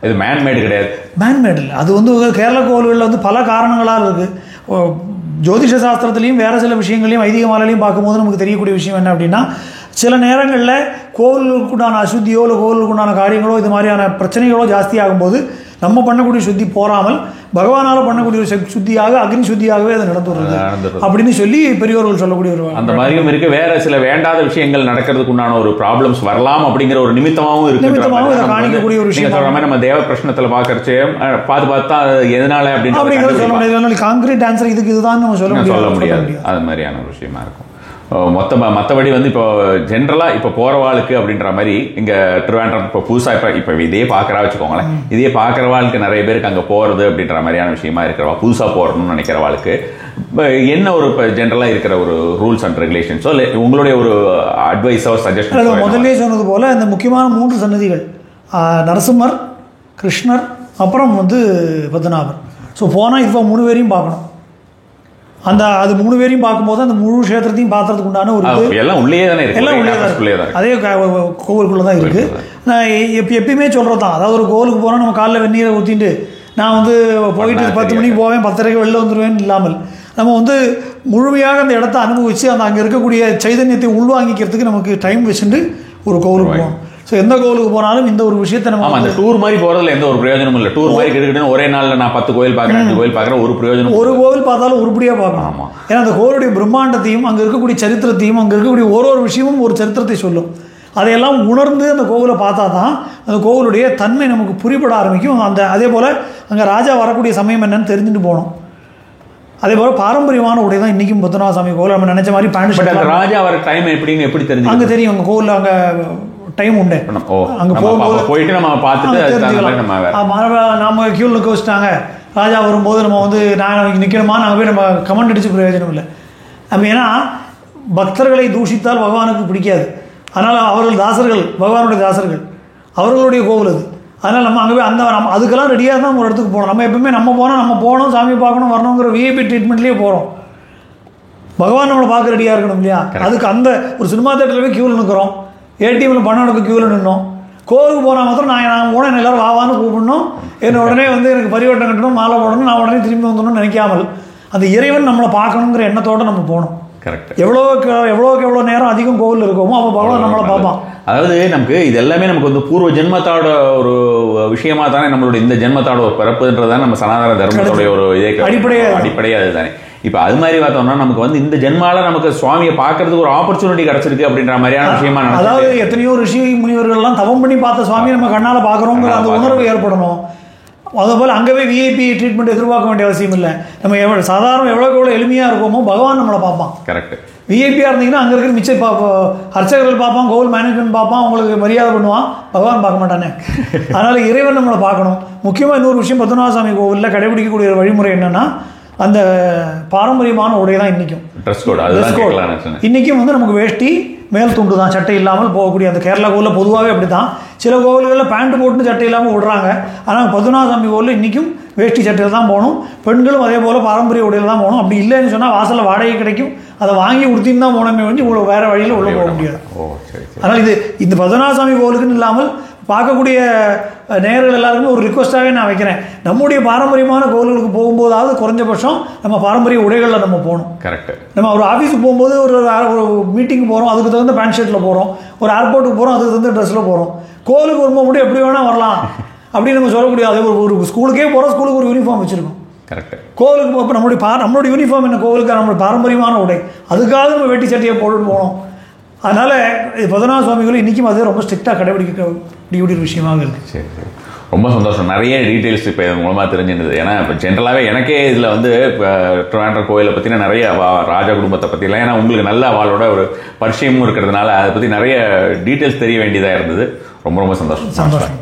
இது மேன்மேடு கிடையாது. மேன்மேடு இல்லை. அது வந்து கேரள கோவில்களில் வந்து பல காரணங்களால் இருக்குது. ஜோதிஷ சாஸ்திரத்துலேயும் வேறு சில விஷயங்களையும் ஐதீக மாலையிலையும் பார்க்கும்போது நமக்கு தெரியக்கூடிய விஷயம் என்ன அப்படின்னா சில நேரங்களில் கோவிலுக்குண்டான அசுத்தியோ இல்லை கோவிலுக்குண்டான காரியங்களோ இது மாதிரியான பிரச்சனைகளோ ஜாஸ்தி ஆகும்போது நம்ம பண்ணக்கூடிய சுத்தி போராமல் பகவானால் பண்ணக்கூடிய ஒரு சுத்தியாக அக்னி சுத்தியாகவே அது நடந்துடுறது அப்படின்னு சொல்லி பெரியவர்கள் சொல்லக்கூடிய ஒரு அந்த மாதிரியும் இருக்கு. வேற சில வேண்டாத விஷயங்கள் நடக்கிறதுக்கு உண்டான ஒரு ப்ராப்ளம்ஸ் வரலாம் அப்படிங்கிற ஒரு நிமித்தமாகவும் இருக்கு. காணிக்கக்கூடிய ஒரு விஷயம் சொல்ற மாதிரி நம்ம தேவ பிரச்சனத்தில் பார்க்கறச்சே பார்த்தா எதனால அப்படின்னு சொல்ல முடியாது. கான்கிரீட் ஆன்சர் இதுதான் நம்ம சொல்ல முடியாது. அது மாதிரியான ஒரு விஷயமா இருக்கும். மற்றபடி வந்து இப்போ ஜென்ரலாக இப்போ போகிறவாளுக்கு அப்படின்ற மாதிரி இங்கே திருவேண்டரம் இப்போ புதுசாக இப்போ இதே பார்க்குறா வச்சுக்கோங்களேன். இதே பார்க்குறவாளுக்கு நிறைய பேருக்கு அங்கே போகிறது அப்படின்ற மாதிரியான விஷயமா இருக்கிறவா புதுசாக போகிறணும்னு நினைக்கிறவாளுக்கு என்ன ஒரு இப்போ ஜென்ரலாக இருக்கிற ஒரு ரூல்ஸ் அண்ட் ரெகுலேஷன்ஸோ இல்லை உங்களுடைய ஒரு அட்வைஸோ சஜஷன்? முதல்ல சொன்னது போல் இந்த முக்கியமான 3 சன்னதிகள் நரசிம்மர், கிருஷ்ணர், அப்புறம் வந்து பத்மநாபர். ஸோ போனால் இப்போ 3 பேரையும் பார்க்கணும். அது 3 பேரையும் பார்க்கும்போது அந்த முழு கஷேத்திரத்தையும் பார்க்கறதுக்கு உண்டான ஒரு எல்லாம் உள்ளே தானே இருக்கு. எல்லாம் உள்ளே தான் அதே கோவிலுக்குள்ளே தான் இருக்குது. நான் எப்பயுமே சொல்கிறது தான். அதாவது ஒரு கோவிலுக்கு போனால் நம்ம காலைல வெந்நீரை ஊற்றிட்டு நான் வந்து போயிட்டு 10 மணிக்கு போவேன் 10:30 வெளில வந்துடுவேன் இல்லாமல் நம்ம வந்து முழுமையாக அந்த இடத்த அனுபவித்து அங்கே இருக்கக்கூடிய சைதன்யத்தை உள்வாங்கிக்கிறதுக்கு நமக்கு டைம் வச்சுட்டு ஒரு கோவிலுக்கு போவோம். ஸோ எந்த கோவிலுக்கு போனாலும் இந்த ஒரு விஷயத்தை நம்ம அந்த டூர் மாதிரி போகிறதுல எந்த ஒரு பிரயோஜனமும் இல்லை. டூர் மாதிரி கிட்டத்தட்ட ஒரே நாளில் நான் 10 கோவில் பார்க்குறேன் 5 கோவில் பார்க்குறேன் ஒரு பிரயோஜனம். ஒரு கோவில் பார்த்தாலும் உருப்படியாக பார்க்கணும். ஆமாம். ஏன்னா அந்த கோவிலுடைய பிரம்மாண்டத்தையும் அங்கே இருக்கக்கூடிய சரித்திரத்தையும் அங்கே இருக்கக்கூடிய ஒரு விஷயமும் ஒரு சரித்திரத்தை சொல்லும். அதையெல்லாம் உணர்ந்து அந்த கோவிலை பார்த்தா தான் அந்த கோவிலுடைய தன்மை நமக்கு புரிபட ஆரம்பிக்கும். அதே போல் அங்கே ராஜா வரக்கூடிய சமயம் என்னன்னு தெரிஞ்சுட்டு போகணும். அதே போல பாரம்பரியமான உடை தான் இன்றைக்கும் பத்மநாப சாமி கோவில் நம்ம நினைச்ச மாதிரி பேண்ட் ஷர்ட். ராஜா வர டைம் எப்படி தெரிஞ்சு அங்கே தெரியும். அங்கே கோவிலில் அங்கே டைம் உண்டு. அங்கே போயிட்டு நம்ம பார்த்துட்டு நம்ம கியூவில் நிற்க வச்சுட்டாங்க. ராஜா வரும்போது நம்ம வந்து நான் நிற்கணுமா நாங்கள் போய் நம்ம கமெண்ட் அடிச்சு பிரயோஜனம் இல்லை. நம்ம ஏன்னா பக்தர்களை தூஷித்தால் பகவானுக்கு பிடிக்காது. அதனால் அவர்கள் தாசர்கள், பகவானுடைய தாசர்கள், அவர்களுடைய கோவில் அது. அதனால் நம்ம அங்கே போய் நம்ம அதுக்கெல்லாம் ரெடியாக தான் ஒரு இடத்துக்கு போகணும். நம்ம எப்பவுமே நம்ம போகணும் சாமி பார்க்கணும் வரணுங்கிற விஐபி ட்ரீட்மெண்ட்லேயே போகிறோம். பகவான் நம்மளை பார்க்க ரெடியாக இருக்கணும் இல்லையா? அதுக்கு அந்த ஒரு சினிமா தேட்டரில் போய் கியூவில் நிற்கிறோம், ஏடிஎம்மில் பணம் எடுக்க கியூவில் நின்னோம். கோவிலுக்கு போனால் மாத்திரம் நான் போனேன் எல்லோரும் வாவான்னு கூப்பிடணும், என்ன உடனே வந்து எனக்கு பரிவட்டம் கட்டணும், மாலை போடணும், நான் உடனே திரும்பி வந்துடணும்னு நினைக்காமல் அந்த இறைவன் நம்மளை பார்க்கணுங்கிற எண்ணத்தோடு நம்ம போகணும். கரெக்ட். எவ்வளோ நேரம் அதிகம் கோவில் இருக்கோமோ அப்போ பகவான் நம்மளை பார்ப்பான். அதாவது நமக்கு இது எல்லாமே நமக்கு வந்து பூர்வ ஜென்மத்தோட ஒரு விஷயமா தானே நம்மளுடைய இந்த ஜென்மத்தோட ஒரு பிறப்புன்றதான் நம்ம சனாதன தர்மத்துடைய ஒரு இதே அடிப்படையாக அதுதானே. இப்போ அது மாதிரி பார்த்தோம்னா நமக்கு வந்து இந்த ஜென்மால நமக்கு சுவாமியை பார்க்கறதுக்கு ஒரு ஆப்பர்ச்சுனிட்டி கிடைச்சிருக்கு அப்படின்ற மாதிரியான விஷயமா. அதாவது எத்தனையோ ரிஷி முனிவர்கள்லாம் தவம் பண்ணி பார்த்த சுவாமியை நம்ம கண்ணால் பார்க்குறோங்கிற அந்த உணர்வு ஏற்படணும். அதேபோல் அங்கேவே விஐபி ட்ரீட்மெண்ட் எதிர்பார்க்க வேண்டிய அவசியம் இல்லை. நம்ம சாதாரண எவ்வளோக்கு எவ்வளோ எளிமையாக இருக்கோமோ பகவான் நம்மளை பார்ப்பான். கரெக்ட். விஐபியாக இருந்தீங்கன்னா அங்கே இருக்கிற மிச்சம் அர்ச்சகர்கள் பார்ப்பான், கோவில் மேனேஜ்மெண்ட் பார்ப்பான், அவங்களுக்கு மரியாதை பண்ணுவான், பகவான் பார்க்க மாட்டானே. அதனால் இறைவன் நம்மளை பார்க்கணும். முக்கியமாக இன்னொரு விஷயம், பத்மநாபசாமி கோவிலில் கடைபிடிக்கக்கூடிய ஒரு வழிமுறை என்னென்னா, அந்த பாரம்பரியமான உடை தான் இன்றைக்கும் ட்ரெஸ் கோட். இன்றைக்கும் வந்து நமக்கு வேஷ்டி மேல் துண்டு தான், சட்டை இல்லாமல் போகக்கூடிய அந்த கேரளா கோவிலில் பொதுவாகவே அப்படி தான். சில கோவில்களில் பேண்ட் போட்டுன்னு சட்டை இல்லாமல் விடுறாங்க. ஆனால் பத்மநாபசாமி கோவிலில் இன்றைக்கும் வேஷ்டி சட்டையில் தான் போகணும். பெண்களும் அதே போல் பாரம்பரிய உடையில் தான் போகணும். அப்படி இல்லைன்னு சொன்னால் வாசலில் வாடகை கிடைக்கும், அதை வாங்கி உடுத்தின்னு தான் போனோமே வந்து இவ்வளோ வேறு வழியில் உள்ளே போக முடியாது. அதனால் இது இந்த பத்மநாபசாமி கோவிலுக்குன்னு இல்லாமல் பார்க்கக்கூடிய நேயர்கள் எல்லாருக்குமே ஒரு ரிக்வஸ்ட்டாகவே நான் வைக்கிறேன். நம்முடைய பாரம்பரியமான கோவில்களுக்கு போகும்போதாவது குறைஞ்சபட்சம் நம்ம பாரம்பரிய உடைகளில் நம்ம போகணும். கரெக்ட். நம்ம ஒரு ஆஃபீஸுக்கு போகும்போது ஒரு மீட்டிங் போகிறோம், அதுக்கு தகுந்த பேண்ட் ஷர்ட்டில் போகிறோம். ஒரு ஏர்போர்ட்டுக்கு போகிறோம், அதுக்கு தகுந்த ட்ரெஸ்ஸில் போகிறோம். கோவிலுக்கு வரும்போது மட்டும் எப்படி வேணால் வரலாம் அப்படின்னு நம்ம சொல்லக்கூடிய அதே ஒரு ஸ்கூலுக்கே போகிறோம், ஸ்கூலுக்கு ஒரு யூனிஃபார்ம் வச்சுருக்கோம். கரெக்ட். கோவிலுக்கு போக நம்மளுடைய யூனிஃபார்ம் என்ன, கோவிலுக்கு நம்மளுடைய பாரம்பரியமான உடை, அதுக்காக நம்ம வேட்டி சட்டையை போட்டுட்டு போகணும். அதனால் பத்மநாப சுவாமிகளும் இன்றைக்கும் அது ரொம்ப ஸ்ட்ரிக்டாக கடைபிடிக்கக்கூடிய விஷயமாக இருக்குது. சரி சரி, ரொம்ப சந்தோஷம். நிறைய டீட்டெயில்ஸ் இப்போ இது மூலமாக தெரிஞ்சிருந்தது. ஏன்னா இப்போ ஜென்ரலாகவே எனக்கே இதில் வந்து இப்போ ட்ரிவாண்ட்ரம் கோயிலை பற்றின நிறைய ராஜா குடும்பத்தை பற்றிலாம், ஏன்னா உங்களுக்கு நல்ல அவளோட ஒரு பரிச்சயமும் இருக்கிறதுனால அதை பற்றி நிறைய டீட்டெயில்ஸ் தெரிய வேண்டியதாக இருந்தது. ரொம்ப ரொம்ப சந்தோஷம்.